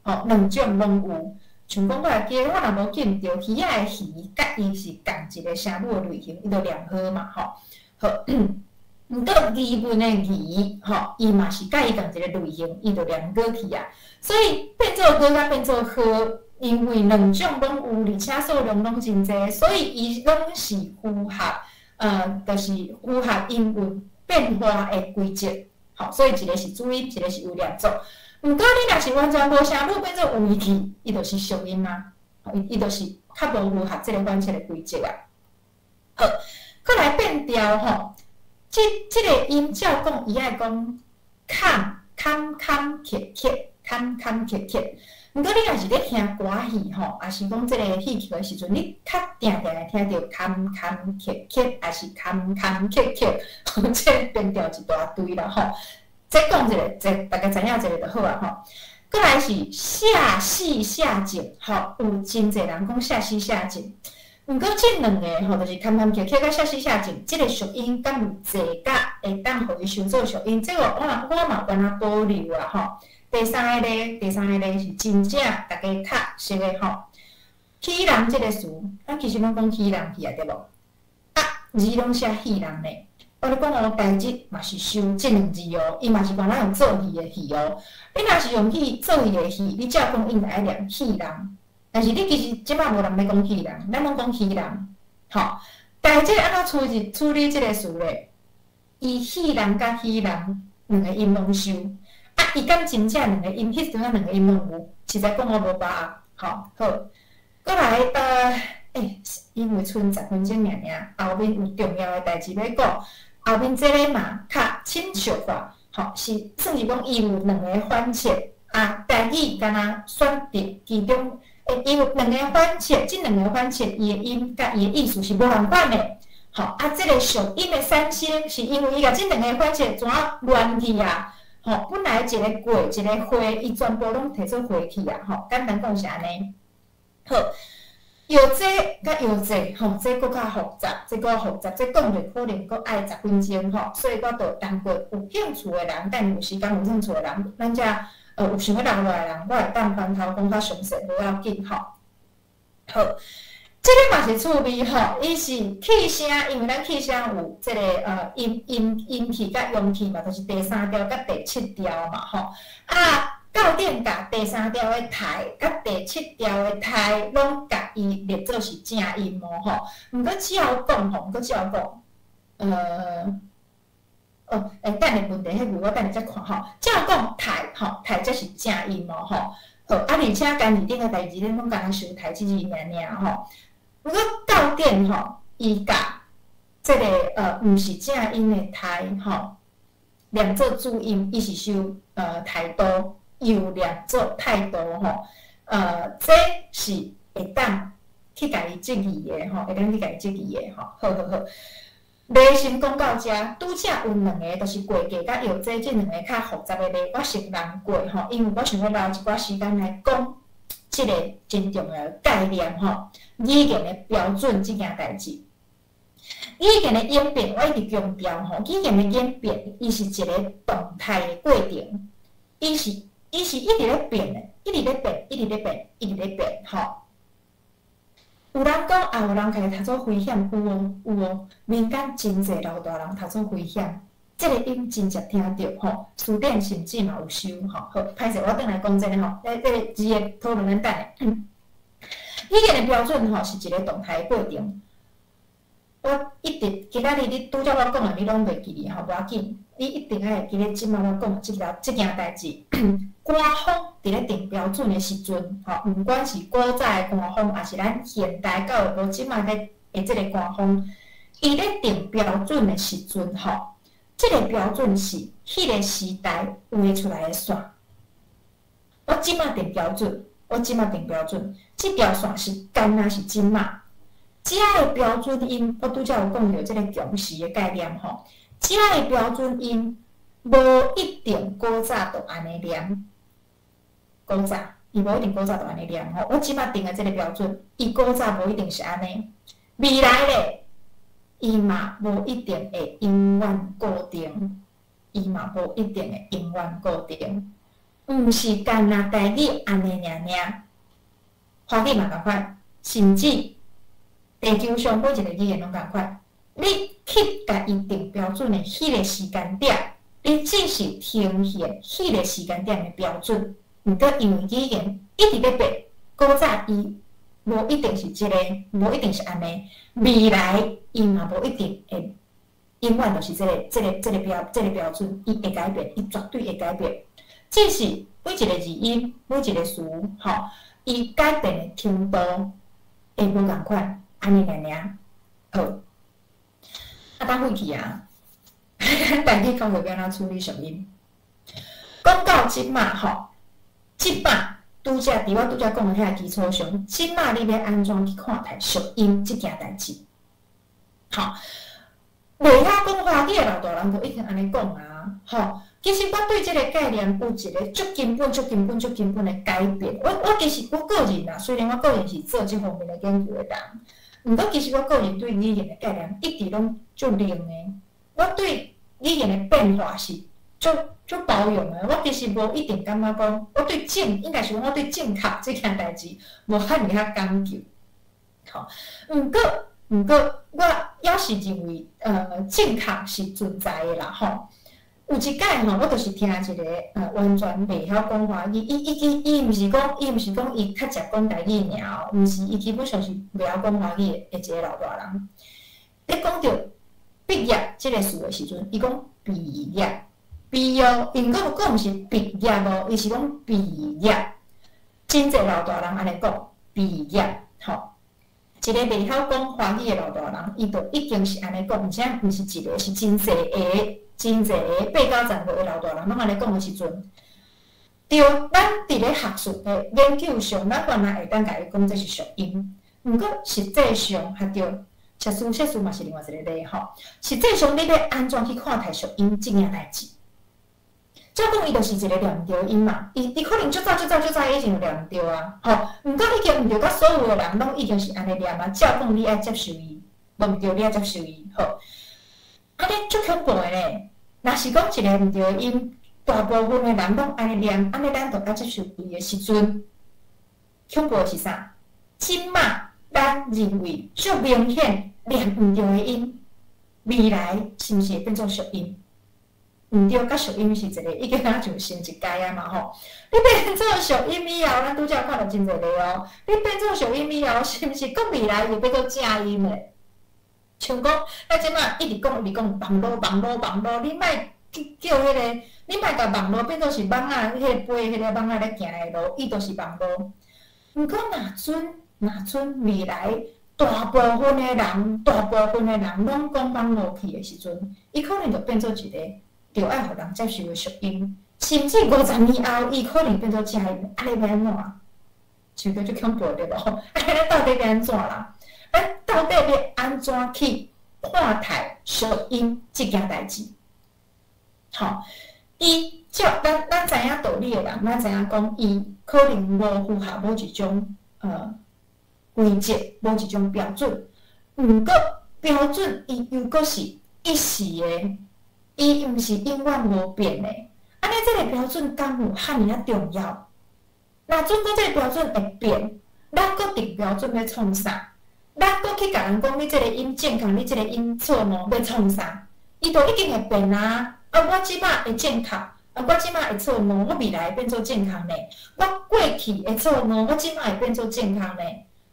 吼，两种拢有。像讲我会记，我若无记着鱼仔的鱼，甲伊是共一个声母的类型，伊就两呵嘛，吼，好。毋过字文的字，吼，伊嘛是甲伊共一个类型，伊就连过去啊。所以变做歌甲变做呵，因为两种拢有，而且数量拢真侪，所以伊拢是符合，就是符合音韵变化的规则。吼，所以一个是主音，一个是有念做。毋过你若是完全无声母变做有去，伊就是属音啊，伊就是较无符合即个反切的规则啊。好，再来变调吼。即个音照讲，伊爱讲坎坷坷。毋过你若是咧听歌戏吼，也是讲即个戏曲的时阵，你较定会听到坎坷坷，还是坎坷坷，即变调一大堆啦吼。再讲一个，大家知影一个就好啊吼。再来是下细下静，吼，有真侪人讲下细下静。毋过即两个吼，就是坎坷坷甲下细下静，即个属音敢有侪甲会当互伊收做属音，这个我嘛原来保留啊吼。第三个咧是真正大家较熟的吼，喜人即个词，咱其实拢讲喜人去啊，对无？啊，字拢写喜人咧。我咧讲哦，代志嘛是收即两字哦，伊嘛是原来用做戏的戏哦。你若是用去做戏的戏，你照讲应该爱念喜人。但是你其实即摆无人要讲喜人，咱拢讲喜人，吼。但是即个安怎处理即个词咧？伊喜人甲喜人两个音拢收，啊，伊敢真正两个音，迄阵啊两个音拢有，实在讲我无把握，吼。好，过来因为剩10分钟尔，后面有重要的代志要讲，后面即个嘛较亲切化，吼，是算是讲伊有两个反切啊，台语敢若选择其中。伊有两个反切，即两个反切，伊的音甲伊的意思是无共款的。吼，啊，即个属音的产生，是因为伊甲即两个反切怎啊乱去啊？吼，本来一个过，一个花，伊全部拢摕做花去啊！吼，简单讲是安尼。好，药剂甲药剂，吼，这搁较复杂，这讲着可能搁爱10分钟吼，所以我就当过有兴趣的人，但有时间有兴趣的人，咱遮。有想要留落来人，我会当翻头讲较详细，无要紧吼。好，这个嘛是趣味吼，伊是气声，因为咱气声有这个阴气甲阳气嘛，就是第三条甲第七条嘛吼。啊，到点甲第三条的台甲第七条的台，拢甲伊列做是正音吼。毋过只要讲吼，毋过只要讲，等下问题迄句我等下再看吼。只要讲台吼，台才是正音吼。好，而且家己顶个代志，恁拢敢若收台即字尔吼。不过到点吼，伊甲这个毋是正音的台吼，念做主音，伊是收台多，又念做太多吼。这是会当去家己记忆的吼，会当去家己记忆的吼。好。例先讲到遮，拄则有两个，就是过价甲药剂这两个较复杂的例，我先难过吼，因为我想要留一寡时间来讲即个真重要的概念吼。语言的标准这件代志，语言的演变，我一直强调吼，语言的演变，伊是一个动态的过程，伊是一直咧变的，一直咧变，吼。有人讲啊，有人家己读做危险，有哦，民间真侪老大人读做危险，这个音真正听着吼，书店甚至嘛有收吼。好，歹势，我转来讲这个吼，这个字的讨论咱等下。语言的标准吼是一个动态的过程。我一直今仔日你拄则我讲的，你拢袂记哩吼，无要紧，你一定爱会记咧即摆我讲即件代志。官方伫咧定标准的时阵，吼，毋管是古早的官方，还是咱现代教育部即摆咧的即个官方，伊咧定标准的时阵，吼，即个标准是迄个时代画出来的线。我即摆定标准，即条线是干若是真嘛？遮的标准音，我拄则有讲到即个强势的概念吼。遮的标准音无一定古早就安尼念，古早伊无一定古早就安尼念吼。我即摆定的即个标准，伊古早无一定是安尼，未来咧，伊嘛无一定会永远固定，毋是干若台语安尼尔。华语嘛共款，甚至地球上每一个语言拢共款。你去甲伊定标准的迄个时间点，你只是呈现迄个时间点的标准。毋过因为语言一直咧变，古早伊无一定是无一定是安尼，未来伊嘛无一定会永远就是这个标准，伊会改变，伊绝对会改变。只是每一个字音，每一个词，吼。伊改变的程度会无共款，安尼尔。好，等回去啊，咱去讲着要安怎处理上音。讲到即马吼，即马拄则伫我拄则讲的遐基础上，即马你要安怎去看待属音即件代志？吼，袂晓讲华语的老大人就已经安尼讲啊，吼。其实我对即个概念有一个足根本的改变。我其实我个人啊，虽然我个人是做即方面的研究的人，毋过其实我个人对语言的概念一直拢足灵的。我对语言的变化是足包容的。我其实无一定感觉讲，我对应该是讲我对正确即件代志无遐尔遐讲究。吼，毋过我也是认为正确是存在的啦，吼。有一摆吼，我就是听一个完全袂晓讲华语，伊毋是讲伊较食讲台语尔哦，毋是伊基本上是袂晓讲华语的一个老大人。咧讲到毕业即个词的时阵，伊讲毕业，因讲毋是毕业哦，伊是讲毕业。真侪老大人安尼讲毕业，吼，一个袂晓讲华语的老大人，伊就已经是安尼讲，而且毋是一个，是真侪个。真侪个8、9、10个老大人拢安尼讲的时阵，对，咱伫咧学术的研究上，咱原来会当甲伊讲这是属音，毋过实际上还对，学术嘛是另外一个例吼。实际上你要安怎去看待属音即件代志？照讲伊就是一个念着音嘛，伊可能足早以前就念着啊，吼。毋过已经毋着甲所有的人拢已经是安尼念啊，照讲你爱接受伊，无毋着你爱接受伊，吼。安尼足恐怖的咧！若是讲一个毋对音，大部分的人拢安尼念，安尼咱就爱接受伊的时阵，恐怖的是啥？即马咱认为足明显念毋对的音，未来是毋是会变做属音？毋对，甲属音是一个已经咱就成一界啊嘛吼。你变做属音以后，咱拄则看到真侪个哦。你变做属音以后，是毋是搁未来又变做正音嘞？像讲，咱即摆一直讲网络，你莫叫迄个，你莫甲网络变做是网仔，迄个飞迄个网仔咧行诶路，伊就是网络。毋过若阵未来大部分诶人拢讲网络去诶时阵，伊可能就变做一个着爱互人接受诶属音，甚至50年后，伊可能变做正音，安尼要安怎？就叫做恐怖对无？安尼到底要安怎啦？咱到底要安怎去看待属音即件代志？吼，伊咱知影道理诶人，咱知影讲伊可能无符合某一种规则，某一种标准。毋过标准伊又阁是一时诶，伊毋是永远无变诶。安尼即个标准敢有遐尔啊重要？若准讲即个标准会变，咱阁定标准要创啥？咱阁去甲人讲你即个音正确，你即个音错误要创啥？伊就已经会变啊！我即摆会正确，我即摆会错误，我未来会变做正确呢。我过去会错误，我即摆会变做正确呢。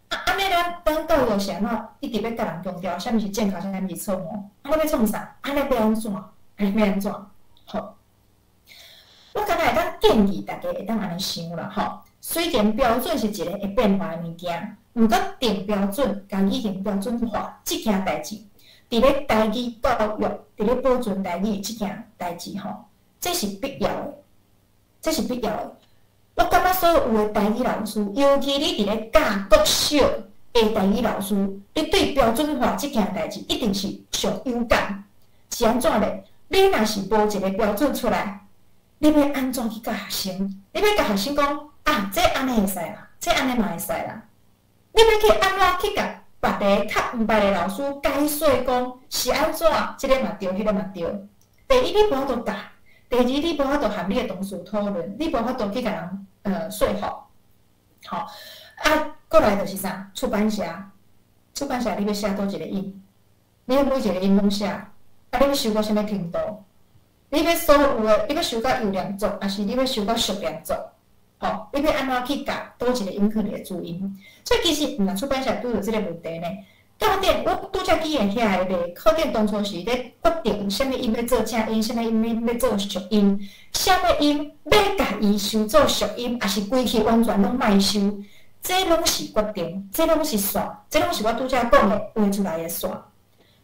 安尼咱教育是安怎一直要甲人强调，啥物是正确，啥物是错误？安尼要创啥？安尼要安怎？安尼要安怎？好，我感觉咱建议大家会当安尼想啦，吼。虽然标准是一个会变化的物件，毋过定标准、甲语言标准化即件代志，伫咧台语教育、伫咧保存台语即件代志吼，这是必要的，这是必要的。我感觉所有的台语老师，尤其你伫咧教国小的台语老师，你对标准化即件代志一定是上有感。是安怎咧？你若是无一个标准出来，你要安怎去教学生？你要甲学生讲啊，这安尼会使啦，这安尼嘛会使啦。你要去安怎去甲别个较毋捌的老师解说讲是安怎？即个嘛对，迄个嘛对。第一，你无法度教；第二，你无法度含你的同事讨论，你无法度去甲人说服。好，过来就是啥？出版社你要写倒一个音，你要每一个音拢写，你要收到啥物程度？你要所有的，你要收到优良作，还是你要收到熟练作？吼，你要安怎去教倒一个音可能会注音？所以其实若出版社拄着即个问题呢，考点我拄则记诶遐个咧，考点当初是咧决定啥物音要做正音，啥物音要做属音，啥物音要甲伊收做属音，还是规气完全拢莫收，这拢是决定，这拢是线，这拢是我拄则讲诶画出来诶线。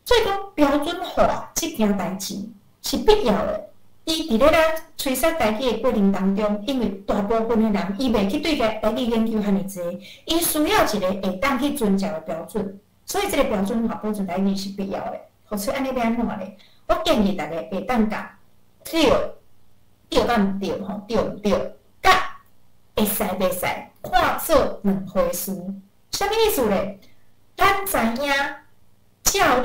所以讲标准化即件代志是必要的。伊伫咧咱吹沙台语的过程当中，因为大部分的人伊袂去对台语研究遐尔济，伊需要一个会当去遵照的标准，所以这个标准化保存台语是必要的。或者安尼要安怎咧？我建议大家会当甲对敢毋对吼，对毋对？甲会使袂使看做两回事。啥物意思咧？咱知影照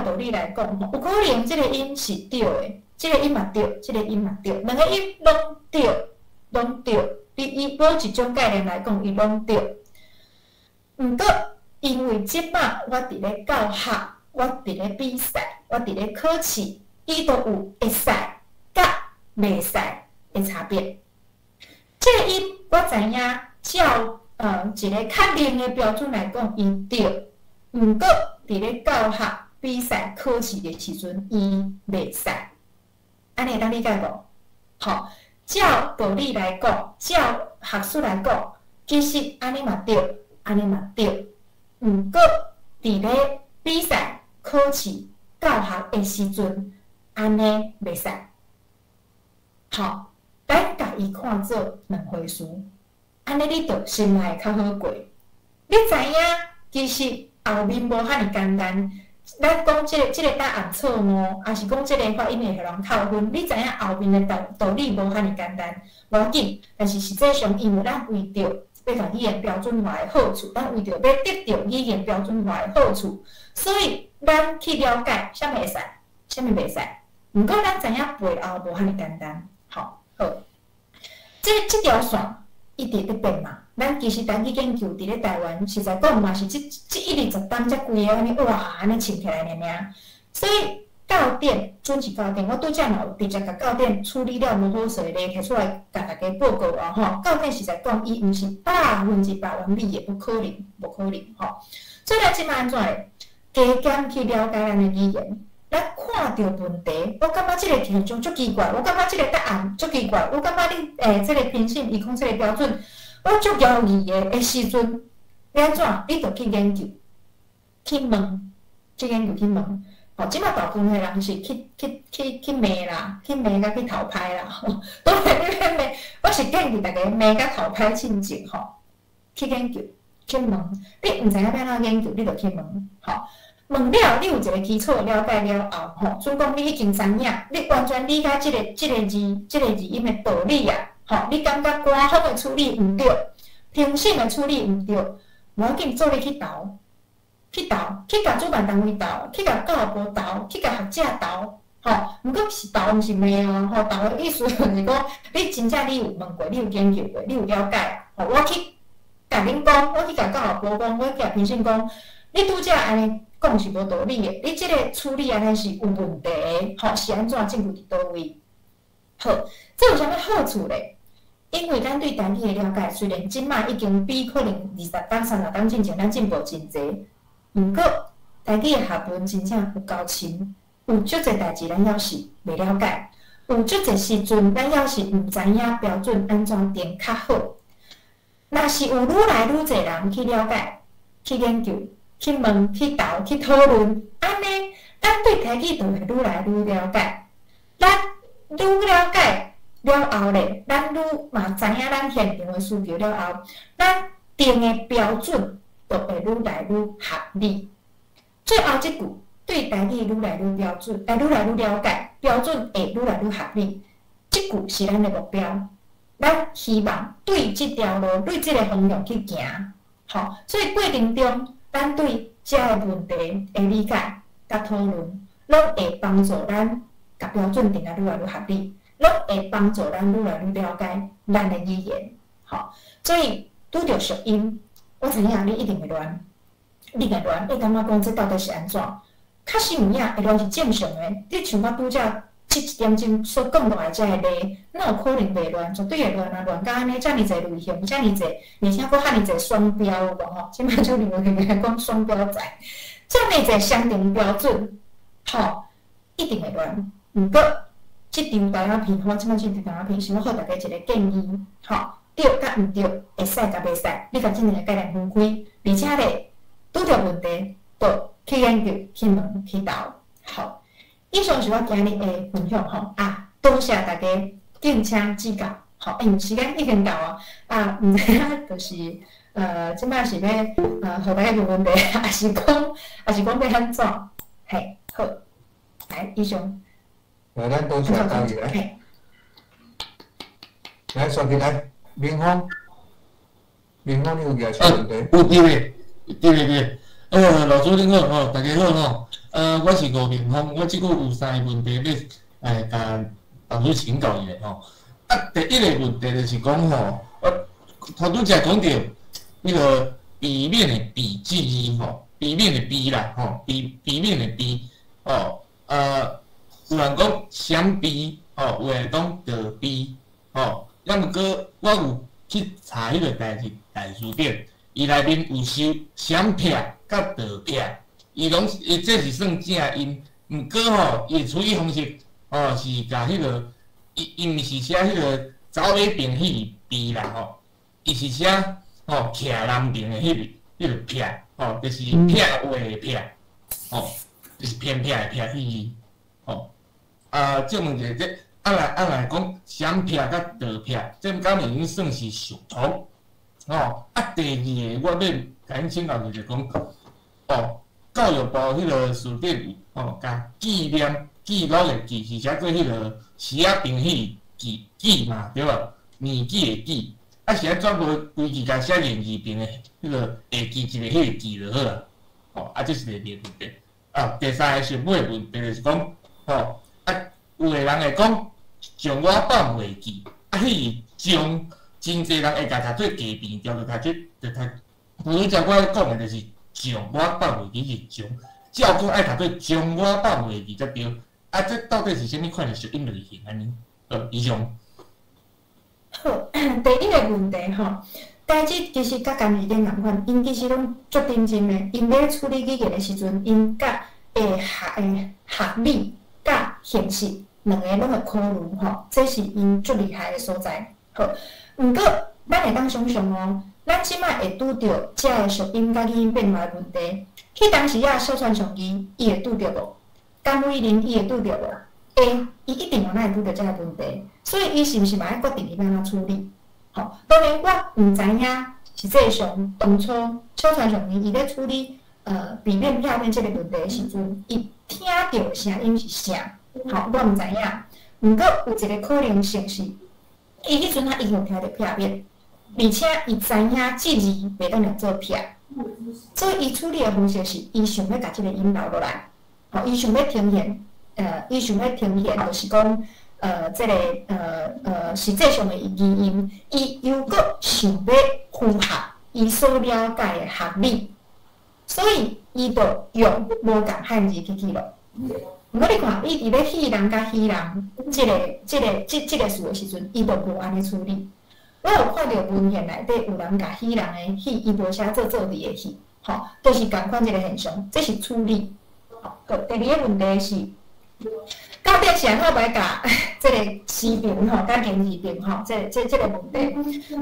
道理来讲吼，有可能即个音是对的。即个音嘛对，即个音嘛对，两个音拢对，拢对。以某一种概念来讲，伊拢对。毋过，因为即摆我伫咧教学，我伫咧比赛，我伫咧考试，伊都有会使甲袂使的差别。即个音我知影，照一个较明的标准来讲，伊对。毋过，伫咧教学、比赛、考试的时阵，伊袂使。安尼会当理解无？好，照道理来讲，照学术来讲，其实安尼嘛对，安尼嘛对。毋过伫咧比赛、考试、教学的时阵，安尼袂使。好，咱甲伊看做两回事，安尼你就心内会较好过。你知影，其实后面无遐尔简单。咱讲即个答案错误，还是讲即个发音会互人扣分？你知影后面的道理无遐尔简单，无要紧。但是实际上，因为咱为着要甲语言标准化的好处，咱为着要得到语言标准化的好处，所以咱去了解啥物会使，啥物袂使。毋过咱知影背后无遐尔简单。好，即条线一直咧变嘛。咱其实单去研究，伫咧台湾实在讲嘛是即1日10单才规个安尼哇安尼穿起来尔。所以到店准是到店，我拄则嘛有直接甲到店处理了无好势的摕出来甲大家报告啊吼。到店实在讲，伊毋是100%完美的，不可能，无可能吼。所以咱即摆安怎咧？加减去了解咱的语言。咱看到问题，我感觉即个现象足奇怪，我感觉即个答案足奇怪，我感觉你即个评审伊讲即个标准，我足犹豫的时阵，你安怎？你着去研究，去问，去研究去问。哦，即摆大部分的人是去骂啦，去骂甲去偷拍啦。当然你要骂，我是建议大家骂甲偷拍亲情吼，去研究，去问。你毋知影要怎研究，你着去问，吼。问了，你有一个基础了解了后，吼，所以讲你已经知影，你完全理解即个字音的道理啊，吼，你感觉歌风的处理毋对，评审的处理毋对，无要紧，做你去斗，去甲主办单位斗，去甲教育部斗，去甲学者斗，吼，毋过是斗，毋是骂哦，吼，斗的意思就是讲，你真正你有问过，你有研究过，你有了解，吼，我去甲恁讲，我去甲教育部讲，我去甲评审讲，你拄则安尼。讲是无道理的，你即个处理安尼是有问题的，吼是安怎证据伫倒位？好，这有啥物好处咧？因为咱对单字的了解，虽然即摆已经比可能20档、30档进前咱进步真侪，毋过单字的学问真正有够深，有足侪代志咱要是袂了解，有足侪时阵咱要是毋知影标准安怎定较好。若是有愈来愈侪人去了解、去研究。去问、去斗、去讨论，安尼，咱对台语就会愈来愈了解。咱愈了解了后咧，咱愈嘛知影咱现场的需求了后，咱定的标准就会愈来愈合理。最后一句，对台语愈来愈标准，愈来愈了解，标准会愈来愈合理。即句是咱的目标，咱希望对即条路、对即个方向去行。吼，所以过程中。咱对遮个问题的理解、甲讨论，拢会帮助咱甲标准定啊愈来愈合理，拢会帮助咱愈来愈了解咱的语言。吼，所以拄着熟音，我知影你一定会乱，你会乱，你感觉讲这到底是安怎？确实有影会乱是正常的。你像我拄则即1点钟所讲落来遮个例，哪有可能袂乱？绝对会乱啊！乱到安尼，遮尔侪类型，遮尔侪，而且佫遐尔侪双标有无吼？即摆就流行来讲双标仔，遮尔侪相同标准，吼，一定会乱。毋过，即张台仔片，我即摆即张台仔片是我互大家一个建议，吼，对甲毋对，会使甲袂使，你甲即两个概念分开，而且咧，拄着问题，就去研究、去问、去斗，好。以上是我今日的分享吼啊，多谢大家敬请指教。吼，因为时间已经到啊，毋知影就是即摆是要互大家问问题，还是讲要安怎？嘿，好，来以上。来，咱多谢大家来。来，刷起来，明峰，你有举出问题？有对。老师恁好吼，大家好吼。我是吴明峰，我即个有3个问题要甲老师请教伊吼。第一个问题就是讲吼，我头拄则讲到迄个笔面的笔记忆吼，笔面的笔啦吼，笔面的笔吼，有人讲闪笔吼，有人讲倒笔吼，要毋过我有去查迄个大字典，伊内面有收闪撇甲倒撇。伊这是算正音，毋过吼，伊处理方式吼是甲迄个，伊毋是写迄个走尾边迄个边啦吼，伊是写吼徛南边的迄个撇吼，就是撇话的撇吼，就是偏撇的撇去吼。这问题这按来讲，闪撇甲倒撇，这敢已经算是相同吼。第二个我要甲恁请教就是讲哦。教育部迄个书店吼，甲纪念记录的记是写做迄个写平迄个记嘛，对无？年纪的记，是安怎无规矩甲写连字边的迄个下记一个迄个记就好啦。吼，这是第二个问题。第三个是尾的问题就是讲，有个人会讲将我放袂记，迄个将真侪人会甲读做加变调，就读做读。比如照我讲的，就是上我放袂记是上，照讲爱读做上我放袂记才对。啊，这到底是啥物款的属音类型安尼？以上。好，第一个问题吼，代志其实甲家己点共款，因其实拢足认真的。因咧处理语言的时阵，因甲学理甲现实两个拢会考虑吼，这是因足厉害的所在。好，毋过咱会当想象哦，咱即摆会拄着遮个属音甲语音变化的问题，迄当时啊小川上机伊会拄着无？甘伟林伊会拄着无？会，伊一定有哪会拄着遮个问题，所以伊是毋是嘛爱决定伊要安怎处理？吼，当然我毋知影实际上当初小川上机伊咧处理笔面片面即个问题的时阵，伊听到声音是啥？吼，我毋知影。毋过有一个可能性是，伊迄阵伊有听到片面，而且伊知影即字袂当用做片，所以伊处理的方式是，伊想要甲即个音留落来。吼，伊想要呈现，就是讲，即个实际上的语音，伊又搁想要符合伊所了解的学理，所以伊就用无共汉字去记录。毋过你看，伊伫咧戏人甲戏人即个事的时阵，伊就无安尼处理。我有看到文献内底有人甲戏人的戏，伊无写做字的戏，吼，都是共款一个现象，这是处理。好，第二个问题是，到底是好歹甲即个诗评吼，甲言字评吼，即个问题，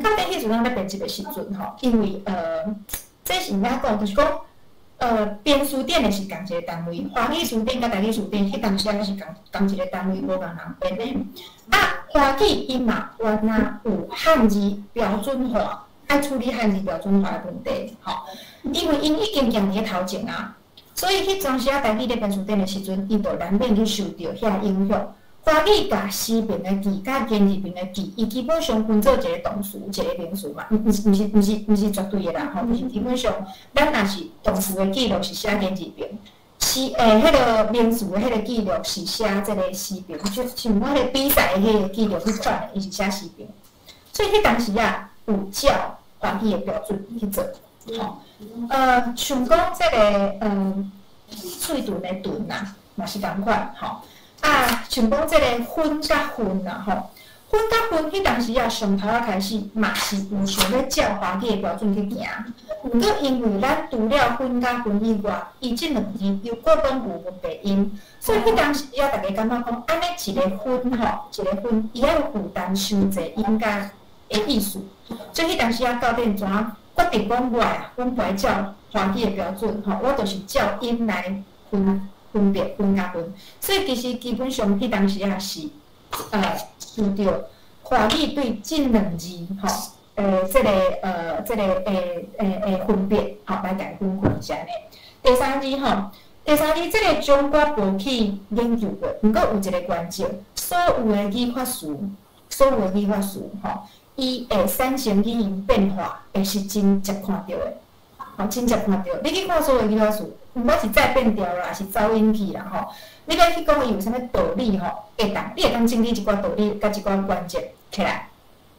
到底迄阵咱咧编辑的时阵吼，因为这是哪讲，就是讲编书店的是共一个单位，华语书店甲台语书店，迄当时也是共一个单位，无共人编的。啊，华语伊嘛原来有汉字标准化，爱处理汉字标准化的问题，吼，因为因已经行伫头前啊。所以，迄当时啊，台语咧编书店的时阵，伊就难免去受到遐影响。华语甲诗评的字，甲言字评的字，伊基本上分做一个动词，一个名词嘛，毋是绝对的啦，吼，就是基本上，咱若是动词的记录是写言字评，迄个名词的迄个记录是写即个诗评，就像我迄个比赛的迄个记录去转的，伊是写诗评。所以，迄当时啊，有照华语的标准去做，吼。像讲即个喙唇的唇呐，嘛是共款吼。啊，像讲即个分甲分呐吼，分甲分迄当时啊上头啊开始嘛是有想要照华语的标准去行，毋过因为咱除了分甲分以外，伊即两字又各拢有分别音，所以迄当时啊大家感觉讲安尼一个分吼，一个分伊要负担伤济音甲的意思，所以迄当时啊到底怎决定讲我啊，阮不照华语的标准吼，我就是照音来分别分甲分。所以其实基本上迄当时也是受到华语对即两字吼，即个分别吼来甲分是安尼。第三字吼，即个中国无去研究过，毋过有一个关键，所有的语法词吼。伊会产生语音变化，会是真接看到的，吼，真接看到。你去看所有语法词，毋管是再变调啦，还是走音去啦，吼，你要去讲伊有啥物道理吼，你会当整理一寡道理，甲一寡关键起来。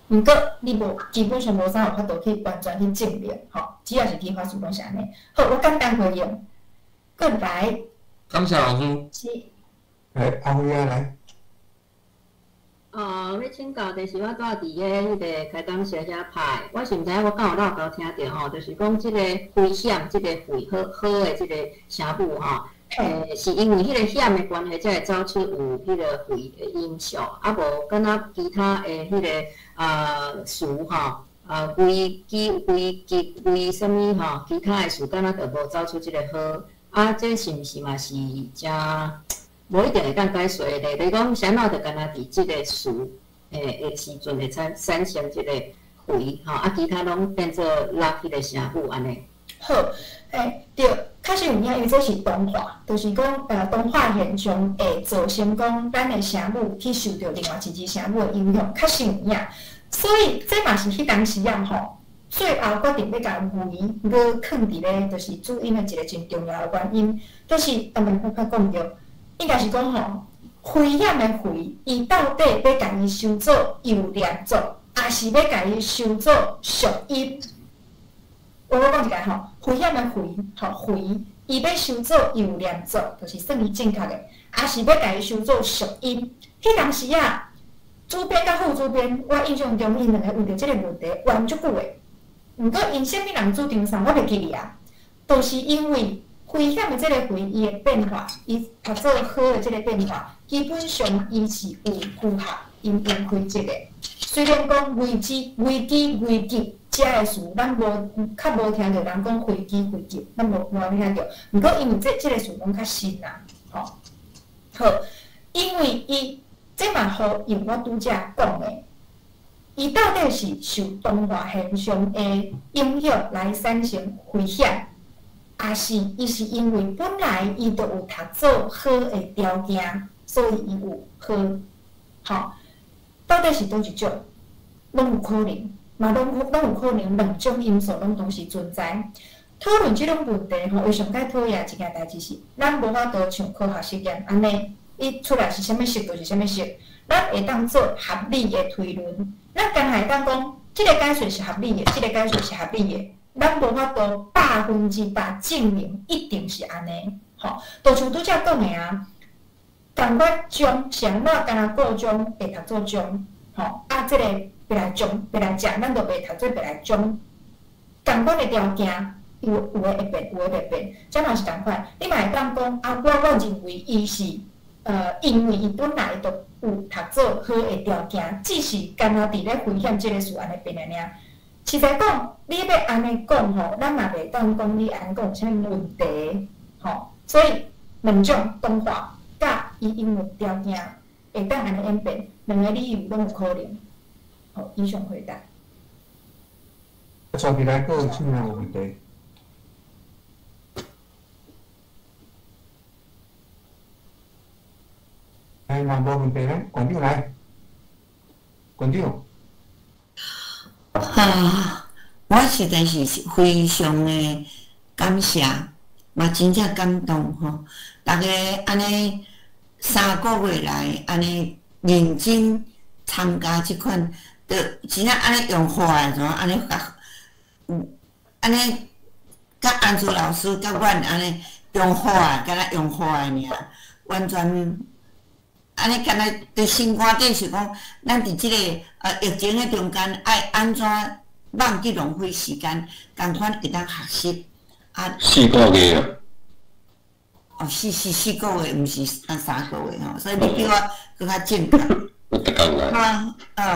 毋过你基本上无啥有法度去完全去证明，吼，只要是语法词拢是安尼。好，我简单回应，过来。感谢老师。是。来，阿辉啊，来。要请教，就是我住伫个迄个开讲社遐拍，我是毋知影我敢有漏听着吼，就是讲即个危险，即个危好的即个声母吼，是因为迄个险的关系，才会走出有迄个危的音效，啊无敢若其他的迄个词吼，为什么吼，其他的词敢若就无走出即个好，啊，这是毋是嘛是正？无一定会当解说的，例如讲，啥物就敢若伫即个词的时阵会产生即个回吼，啊，其他拢变做落迄个声母安尼。好，对，确实有影，因为这是动画，就是讲动画现象会造成讲咱的声母去受到另外一支声母的影响，确实有影。所以这嘛是迄当时啊吼，最后决定要甲回搁放伫咧，就是注音的一个真重要的原因，就是我讲着。应该是讲吼，危险的危，伊到底要甲伊收做又连做，也是要甲伊收做属音。我讲一下吼，危险的危，吼危，伊要收做有连做，就是算伊正确的，也是要甲伊收做属音。迄当时啊，主编甲副主编，我印象中因两个为着即个问题冤足久的。毋过因啥物人主张啥，我袂记哩啊。都是因为危险的即个危，伊的变化，伊读做好的即个变化，基本上伊是有符合因规则的。虽然讲危机、危急。遮个词，咱较无听着人讲飞机，咱无听着。毋过因为即个词讲较新啦，吼。好，因为伊即嘛好用我拄则讲的，伊到底是受动化现象的影响来产生危险，还是伊是因为本来伊就有读做好的条件，所以伊有好，吼？到底是倒一种，拢有可能。嘛，拢有可能两种因素拢同时存在。讨论即种问题吼，为上解讨厌一件代志是，咱无法度像科学实验安尼，伊出来是啥物色就是啥物色，咱会当做合理的推论。咱干会当讲，即个解说是合理的，即个解说是合理的，咱无法度100%证明一定是安尼。吼，就像拄则讲的啊，同款种上我干若个种会读做种，吼啊，即个。别来种，别来食，咱就袂读做别来种。同款的条件，有诶会变，有诶袂变，这嘛是同款。你嘛会当讲啊，我认为伊是因为伊本来就有读做好诶条件，只是干若伫咧危险即个事安尼变诶尔。实在讲，你要安尼讲吼，咱嘛袂当讲你安尼讲有啥物问题，吼。所以两种动画甲伊因为条件会当安尼演变，两个理由拢有可能。好，以上回答。传起来，各有什么问题？哎，若无问题咧，馆长来，馆长。我实在是非常的感谢，嘛真正感动吼！大家安尼3个月来，安尼认真参加即款。就真正安尼用话诶，怎安尼甲，安尼甲安珠老师甲阮安尼用话，敢若用话诶尔，完全安尼敢若对心肝顶是讲，咱伫即个疫情诶中间，爱安怎忘记浪费时间，共款会当学习啊。4个月啊。哦，4个月，毋是3个月吼，所以你比我搁较正确。我逐工来。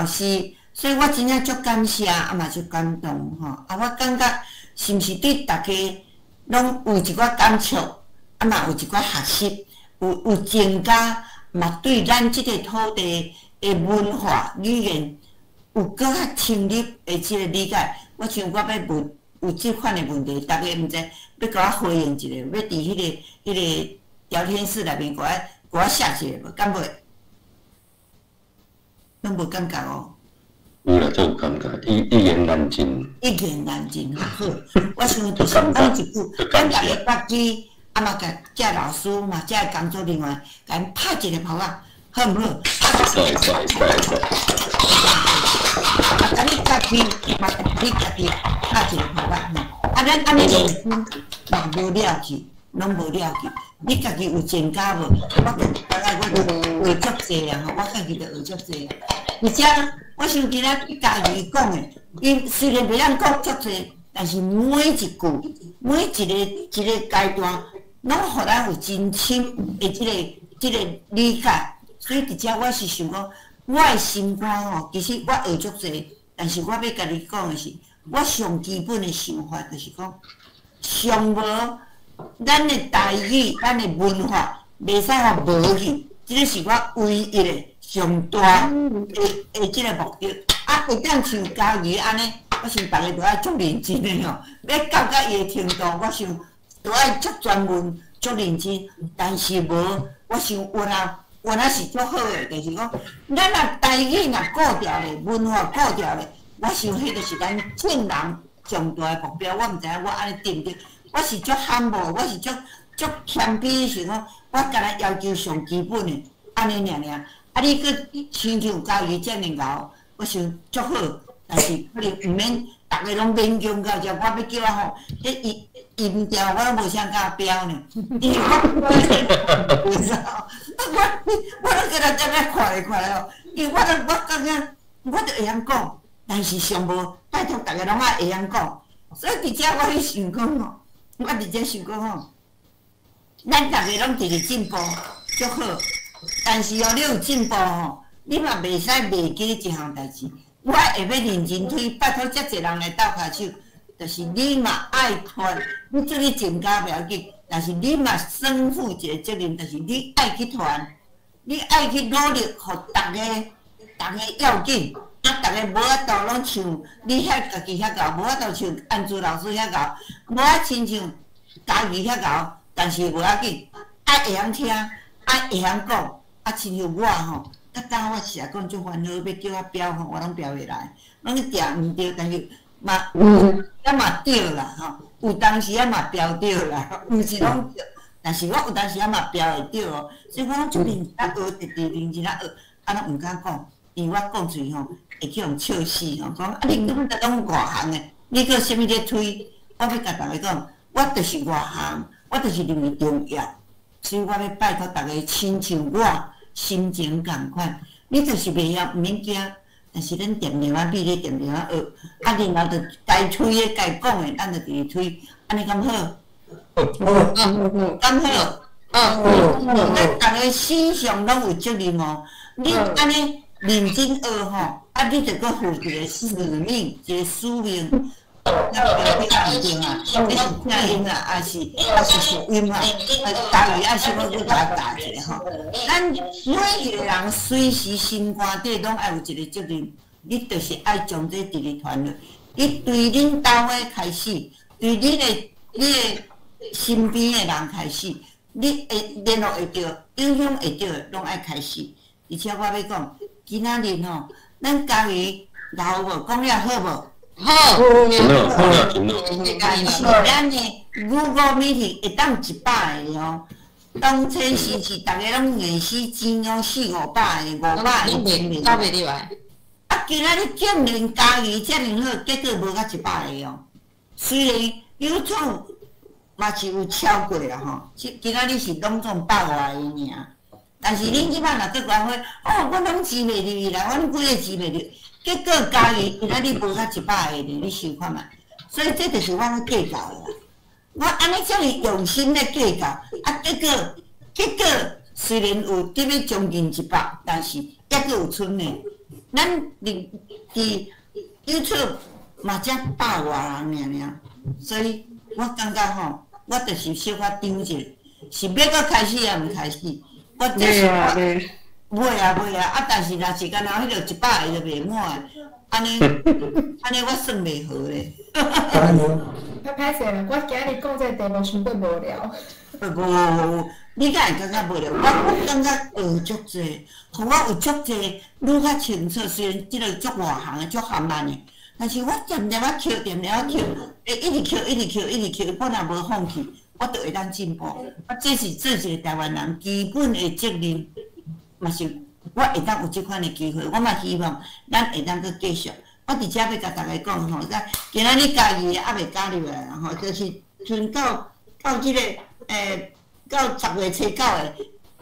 是。所以我真正足感谢，啊嘛足感动吼，啊我感觉是毋是对大家拢有一寡感触，啊嘛有一寡学习，有增加，嘛对咱即个土地的文化语言有搁较深入的即个理解。我想我要问有即款的问题，大家毋知要甲我回应一下，要伫迄个聊天室内面甲我写一下无？敢袂？拢无感觉哦。有啦，这有感觉，一言难尽。一言难尽，好。我想就是讲一句，咱大家各自，啊嘛，甲遮老师嘛，遮工作人员，甲因拍一个炮啊，好毋好？对。啊，甲你各自，嘛，你家己拍一个炮啊，啊，咱安尼认真，嘛无了去，拢无了去。你家己有增加无？我大概我学足济啊，我家己就学足济啊。而且，我想今仔你家己讲诶，伊虽然袂当讲足济，但是每一句、每一个阶段，拢互咱有真深的即个理解。所以伫遮我是想讲，我诶心肝吼，其实我学足济，但是我要甲你讲诶是，我上基本诶想法就是讲，上无咱诶台语、咱诶文化，袂使互无去，即个是我唯一诶。上大的即个目的，啊，会当像家己安尼，我想大家都爱足认真的吼，要到伊的程度，我想都爱足专门、足认真。但是无，我想原来是足好的，就是讲，咱若台语若顾掉咧，文化顾掉咧，我想迄个是咱正人上大的目标。我毋知影我安尼对毋对？我是足憨无，我是足谦卑，是讲我敢若要求上基本的安尼尔。啊！你佫亲像教育遮尔敖，我想足好，但是可能毋免逐个拢勉强到遮，我要叫啊吼，迄音调我都无啥敢标呢，因为我都叫他在那快哦，因为我感觉我就会晓讲，但是上无拜托逐个拢爱会晓讲，所以伫遮我咧想讲吼，我伫遮想讲吼，咱逐个拢直直进步足好，但是哦，你有进步吼，你嘛袂使忘记一项代志，我会要认真推，拜托遮侪人来斗骹手。就是你嘛爱团，你做你增加袂要紧，但是你嘛身负一个责任，就是你爱去团，你爱去努力，互大家要紧，啊，大家无法度拢像你遐家己遐高，无法度像安珠老师遐高，无法亲像家己遐高，但是无要紧，爱会晓听，爱会晓讲，啊，亲像我吼，较早我是啊讲足烦恼，要叫我标吼，我拢标袂来，拢去定毋对，但是。嘛，也嘛对啦吼，有当时也嘛标对啦，毋是拢对，但是我有当时也嘛标会对哦，所以我拢足认真学，直直认真学，啊，拢毋敢讲，因为我讲出去吼，会去互笑死吼，讲啊，你根本拢外行诶，你搁啥物咧推？我要甲大家讲，我就是外行，我就是认为重要，所以我要拜托大家亲像我心情共款，你就是袂晓，毋免惊。但是咱点点啊，比咧点点啊学，啊，然后就该推诶、该讲诶，咱就直推，安尼敢好？敢好？咱逐个身上拢有责任哦。你安尼认真学吼，啊，你着搁负一个使命、一个使命。咱标你啊毋对啊，你是听音啊，还是录音啊？家己啊，是要去甲教一下吼。咱每一个人随时心肝底拢爱有一个责任，你就是爱将这直直传落。你对恁兜诶开始，对你的身边诶人开始，你会联络会着，影响会着，拢爱开始。而且我要讲，今仔日吼，咱家己老无讲了好无？好，但是咱的Google Meet 会当100个哦，当初是大家拢硬死钱哦，400-500个、500个见面。搞袂入来。啊，今仔日竟然家己遮尔好，结果无到100个哦。虽然 YouTube 嘛是有超过啦吼，今仔日是拢总100外个尔，但是恁即摆若搁讲话，哦，我拢钱袂入去啦，我拢几个钱袂入。结果家己今仔日无到100个咧，你想看觅？所以这就是我咧计较啦。我安尼遮尔用心咧计较，啊，结果虽然有得要将近100，但是还阁有剩呢。咱伫 YouTube 嘛才100外人尔，所以我感觉吼，我就是小可张一下，是要搁开始也毋开始，我这是袂啊，啊！但是若是干那迄个100个就袂满，安尼我算袂好咧。歹势啦，我今日讲这个题目伤过无聊。无，你敢会感觉无聊？我感觉学足济，互我有足济愈较清楚。虽然即个足外行诶，足含慢诶，但是我点点啊扣，点点啊扣，会一直扣，本来无放弃，我就会当进步。这是做一个台湾人基本诶责任。嘛是，我会当有即款的机会，我嘛希望咱会当搁继续。我伫遮要甲大家讲吼，今仔日家己还袂加入来啦吼，就是剩到即个到10月初9的，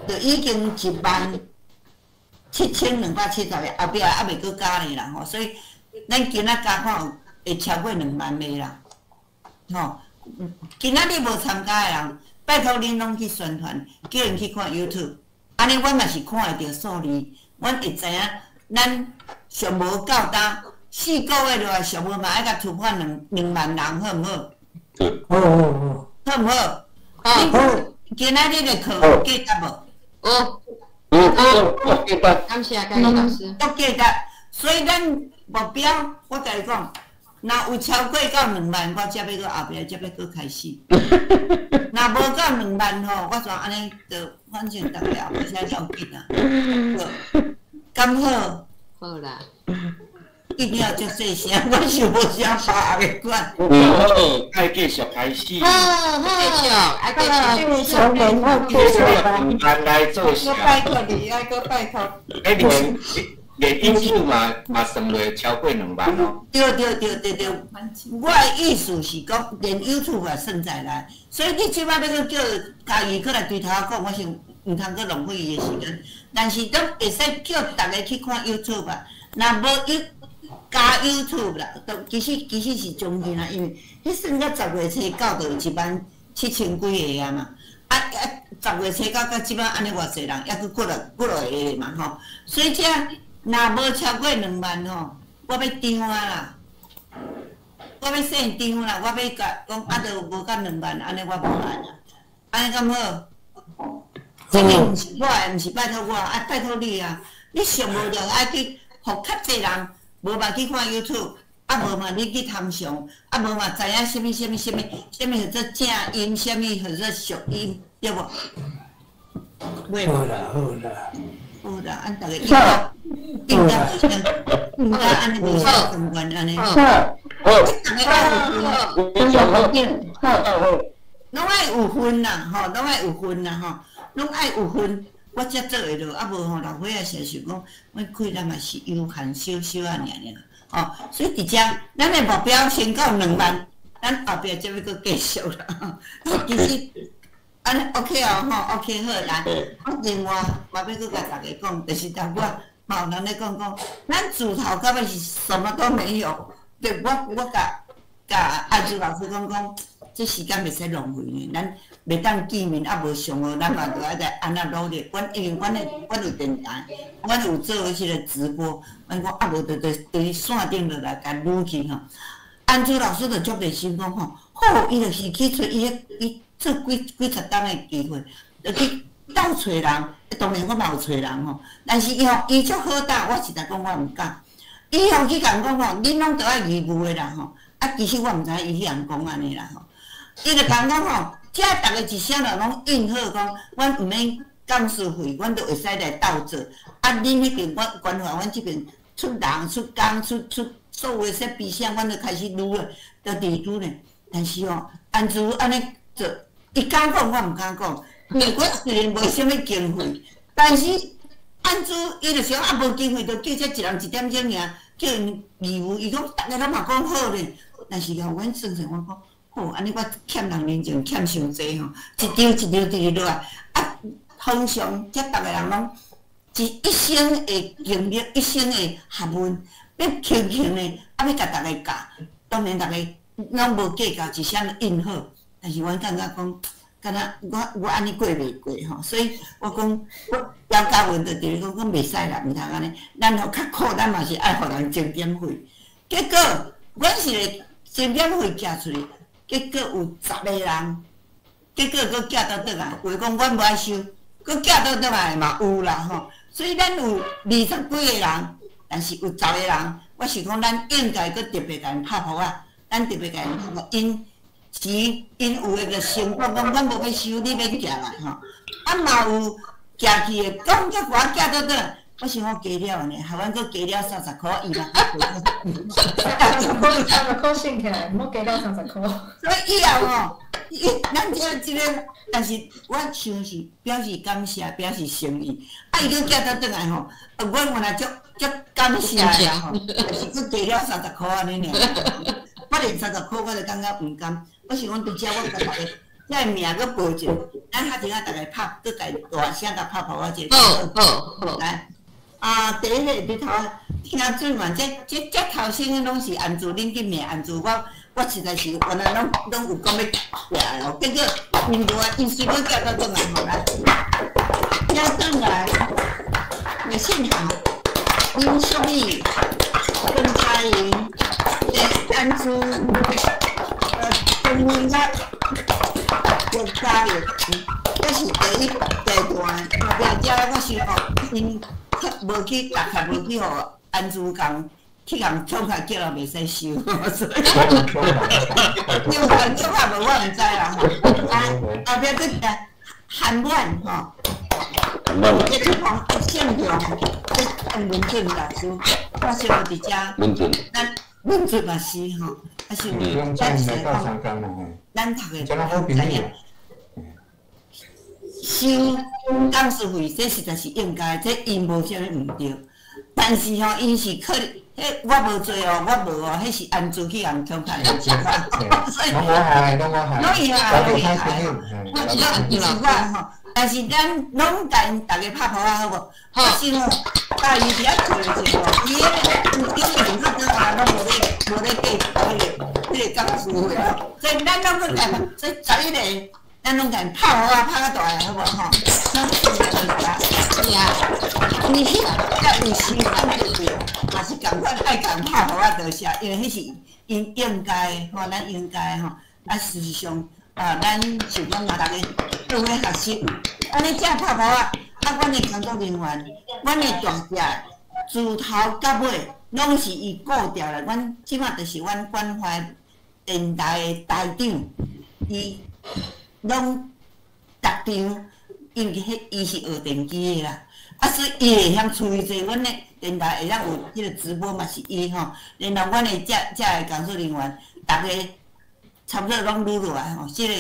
就已经17270个，后壁还袂搁加咧啦吼，所以咱今仔加看会超过2万个啦，吼。今仔日无参加的人，拜托恁拢去宣传，叫因去看 YouTube。安尼，阮嘛是看会着数字，阮会知影，咱上无够单4个月落来，上无嘛爱甲突破2万人，好毋好？好毋好？好。今仔日的课有记得无？记得。感谢嘉义老师。都记得，所以咱目标，我甲你讲，若有超过到2万，我才要搁后壁，才要搁开始。若无到2万吼，我全安尼就反正大家无啥要紧啊。敢好？好啦。一定要足细声，我是无啥把握管。好，爱继续开始。好，继续，爱继续。继续慢慢来做啥？我拜托你，爱搁拜托。迄年，连因数嘛算落超过2万哦。对，我的意思是讲，连 YouTube 也算在内，所以你即摆要去叫家己过来对头讲，我想毋通去浪费伊的时间。但是都会使叫大家去看 YouTube 啊，若无加 YouTube 啦，都其实是中间啦，因为迄算到10月初9就有17000几个啊嘛。10月初9到即摆安尼偌济人，还佫过落个嘛吼，所以这若无超过2万吼，我要张啊啦，我要算张啦，我要甲讲都无到2万，安尼我无来啦，安尼敢好？这个毋是我的，毋是拜托我，拜托你啊！你上无着爱去，互较济人无嘛去看 YouTube， 无嘛你去参详，无嘛知影什么叫做正音，什么叫做俗音，对无？好啦，按大家应该安尼袂少相关安尼。好，拢爱有分啦，吼，拢爱有分啦，吼，拢爱有分，我才做会落，无吼，老伙仔是想讲，我开咱嘛是悠闲小小啊，吼，所以伫遮，咱的目标先到2万，咱后壁才要搁继续啦。其实，安尼 OK 哦，吼 OK 好来。我另外嘛要搁甲大家讲，就是头我嘛有人咧讲，咱自头到尾是什么都没有，对，我甲安珠老师讲。这时间袂使浪费呢，咱袂当见面，无上好，咱嘛着爱在安那努力。因为阮有电台，阮有做迄个直播，阮讲无就线顶落来甲撸去吼。安珠老师就足热心讲吼，好，伊就是去找伊做几十档的机会，就去斗找人。当然我嘛有找人吼，但是伊足好打，我实在讲我毋敢。伊去甲讲吼，恁拢着爱义务的啦吼。其实我毋知影伊遐讲安尼啦吼。伊就讲吼，遮逐个一声就拢应好讲，阮毋免讲师费，阮就会使来斗做。恁迄边关怀，阮即边出人出工出所有设备啥，阮就开始撸了，就地主呢。但是安珠安尼做，伊敢讲我毋敢讲，因为我虽然无啥物经费，但是安珠伊就想无经费，就叫这一人1点钟尔，叫因义务，伊讲逐个拢嘛讲好咧，但是阮算算，我讲。哦，安尼我欠人人情欠伤济吼，一张落来，通常遮逐个人拢一生的经历，一生的学问，要轻的，要甲逐个教，当然逐个拢无计较一声应好，但是阮感觉讲，敢若我安尼过袂过吼，所以我讲我姚嘉文就伫讲袂使啦，毋通安尼，咱互较苦，咱嘛是爱互人钟点费，结果阮是个钟点费寄出去。结果有10个人，结果佫寄倒转来，话讲阮无爱收，佫寄倒转来嘛有啦吼。所以咱有20几个人，但是有10个人，我是讲咱应该佫特别甲因拍扑啊，咱特别甲因拍扑，因有诶个成果，讲阮无要收，你免寄来吼。嘛有寄去诶，讲叫我寄倒转。我想讲加了呢，害阮佫加了30块，2万30块省起来，毋好加了30块。所以以后吼，咱即个，但是我想是表示感谢，表示诚意。伊佫寄倒转来吼，我原来足感谢啦吼，但是佫加了30块安尼尔。我连30块我就感觉毋甘，我想讲伫遮我甲大家。遐名佫报一下，咱下阵仔逐个拍，佫家大声甲拍我一个。好，来。第一个伫头听水嘛，这头先个拢是安珠，恁去骂安珠，我实在是原来拢有讲要来哦，结果因随便叫到转来吼来，叫转来，微信号林淑丽、孙佳莹、安珠、陈文佳、郭嘉玲，这是第一阶段，后壁遮我想因。无去，大概无去互安珠共去共创下叫了袂使收，所以因为创下无我毋知啦吼。后壁佫韩婉吼，这是黄姓杨，这文俊老师，我想伫遮，咱文俊嘛是吼，还是咱是咱读的知影。收讲师费，这实在是应该，这因无啥物毋对。但但是吼，因是可，我无做哦，我无哦，迄是安住去人强拍的，所以拢我害，拢我害，拢伊啊，我做歹朋友，是我吼，但是咱拢甲因大家拍拖啊，好无？我想吼，甲伊伫遐做者吼，伊因较多啊，拢无咧过迄个讲师傅的，所以咱拢去干，所以11个。咱拢甲拍好啊，拍到大个好无吼？咱是啊，你遐有时间就对，也是共款爱共拍好啊，就是啊，因为迄是应该吼，咱应该吼，啊事实上咱是讲嘛，大家做伙学习，安尼才拍好啊。啊，阮的工作人员，阮的大姐，自头到尾拢是伊顾掉了。阮即马就是阮关怀电台的台长，伊。拢逐场，因为伊是学电机的啦，啊，所以伊会晓处理者，阮的电台会当有迄个直播嘛是伊吼，然后阮的遮的工作人员，逐个差不多拢撸落来吼，即个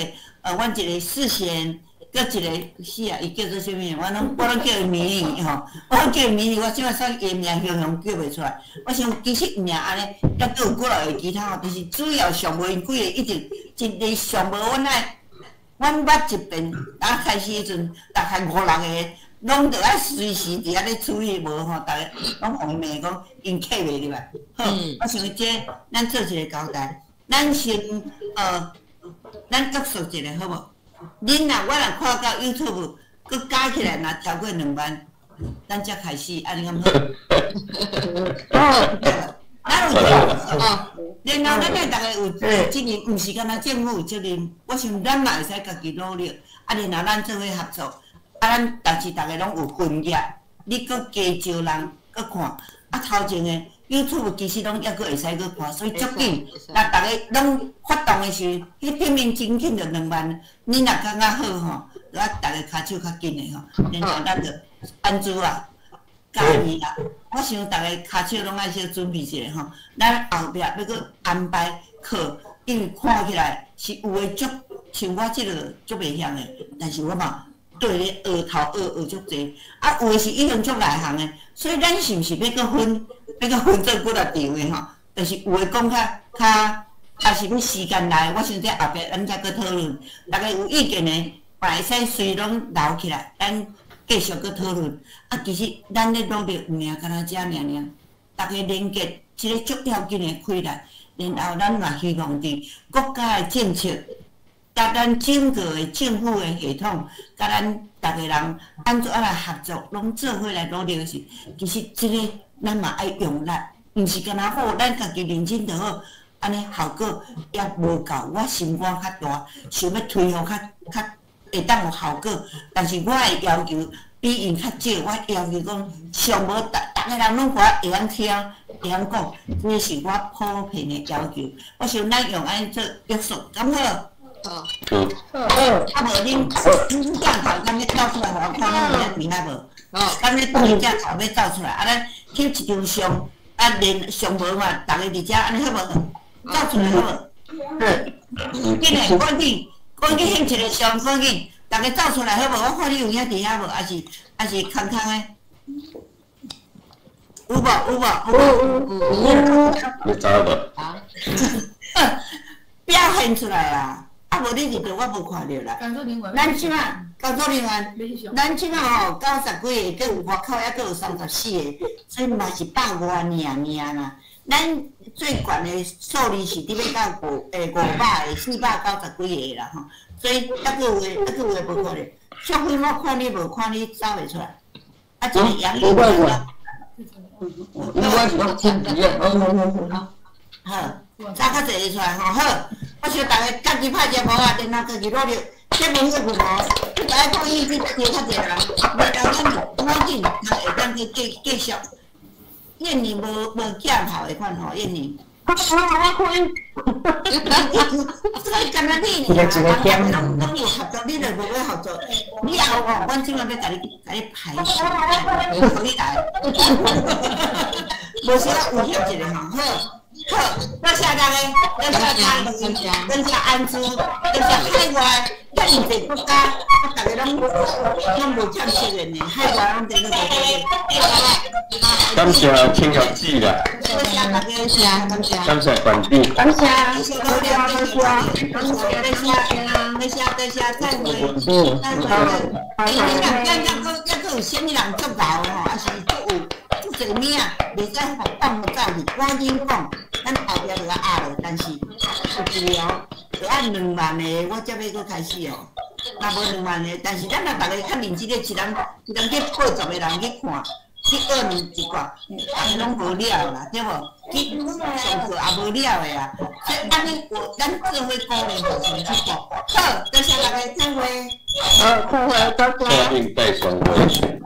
阮一个世贤，搁一个是啊，伊叫做啥物？我拢叫伊迷你吼，我叫伊迷你，我即摆算伊名雄雄叫袂出来，我想其实名安尼，还佫有几落个其他吼，就是主要上无因几个一直一个上无阮爱。阮捌一遍，开始迄阵，大概5、6个，拢着爱随时伫遐咧处理，无吼，逐个拢互伊骂讲因客袂入来。好，我想这咱做一个交代，咱先咱约束一下好无？恁若我若看到 YouTube， 佮加起来若超过2万，咱才开始安尼咁好。咱有责任，然后咱对大家有责任，毋是干那政府有责任。我想咱嘛会使家己努力，啊，然后咱做伙合作，啊，咱但是大家拢有分业，你佮加招人佮看，啊，头前的 YouTube 其实拢抑佫会使佮看，所以足紧。若大家拢发动的时候，迄片面真紧着2万，你若感觉好吼，啊，大家骹手较紧的吼，然后咱就安住啊。加伊啦，我想大家骹手拢爱小准备一下吼，咱后壁要佮安排课，因为看起来是有诶足，像我即个足袂晓诶，但是我嘛对咧学足济，啊有诶是已经足内行诶，所以咱是毋是要佮分做几落场诶吼？就是有诶讲较，也是要时间来，我想这后壁咱才佮讨论，大家有意见诶，嘛会使随拢留起来，咱。继续去讨论，啊，其实咱咧努力，毋尔敢若遮尔，大家连结一个足要紧的开来，然后咱嘛希望伫国家的政策，甲咱整个的政府的系统，甲咱逐个人安怎来合作，拢做伙来努力时，其实即个咱嘛爱用力，毋是敢若好，咱家己认真就好，安尼效果也无够，我心肝较大，想要推互较。会当有效果，但是我的要求比因较少。我要求讲，上无逐个人拢我会晓听，会晓讲，这是我普遍的要求。我想咱用安尼做约束，敢好？好。啊无恁正头敢要走出来，互我看恁有影片啊无？敢要正头要走出来，啊咱去一张相，啊连上无嘛，逐个伫遮安尼好无？走出来好无？紧嘞，赶紧翕一个相，赶紧，大家走出来好无？我看你有影伫遐无？还是空空的？有无？你找无？表现出来啦！啊无你入着我无看着啦。咱即马工作人员，咱即马吼90几个，佮有外口还佮有34个，所以嘛是100外尔啦。咱最悬的数字是伫要到500个490几个啦吼，所以还佫有诶无看咧。小辉我看你无看你走袂出来，啊，这个杨丽好，走较济会出来吼，好，我想大家家己拍节目啊，然后家己努力，这门个父母，大家讲伊去招较济人，袂当咱赶紧，会当去继续。燕妮无镜头的款吼，燕妮。我看。所以干那你拢有合作，你就无要合作。以后哦，阮即马要甲你排序，互你来。无啥有翕一个吼，好，我谢大家，多谢参与，多谢安珠，多谢海外遐尼济国家，大家拢无欠责任的，海外拢伫那个。感谢青友记啦，多谢大家，感谢，感谢管理，感谢，多谢，再会。咱个有啥物人作劳吼，还是有济物啊，袂使放走去，赶紧讲，咱后壁就要压落，但是有一条要按2万的，我才要搁开始哦。若无2万的，但是咱若逐个较认真的，一人去80个人去看。去学两一寡，拢无了啦，对无？去上课也无了的啊，所以安尼咱做伙鼓励学生去读。好，多谢大家参会。好，再会，再见。带双会。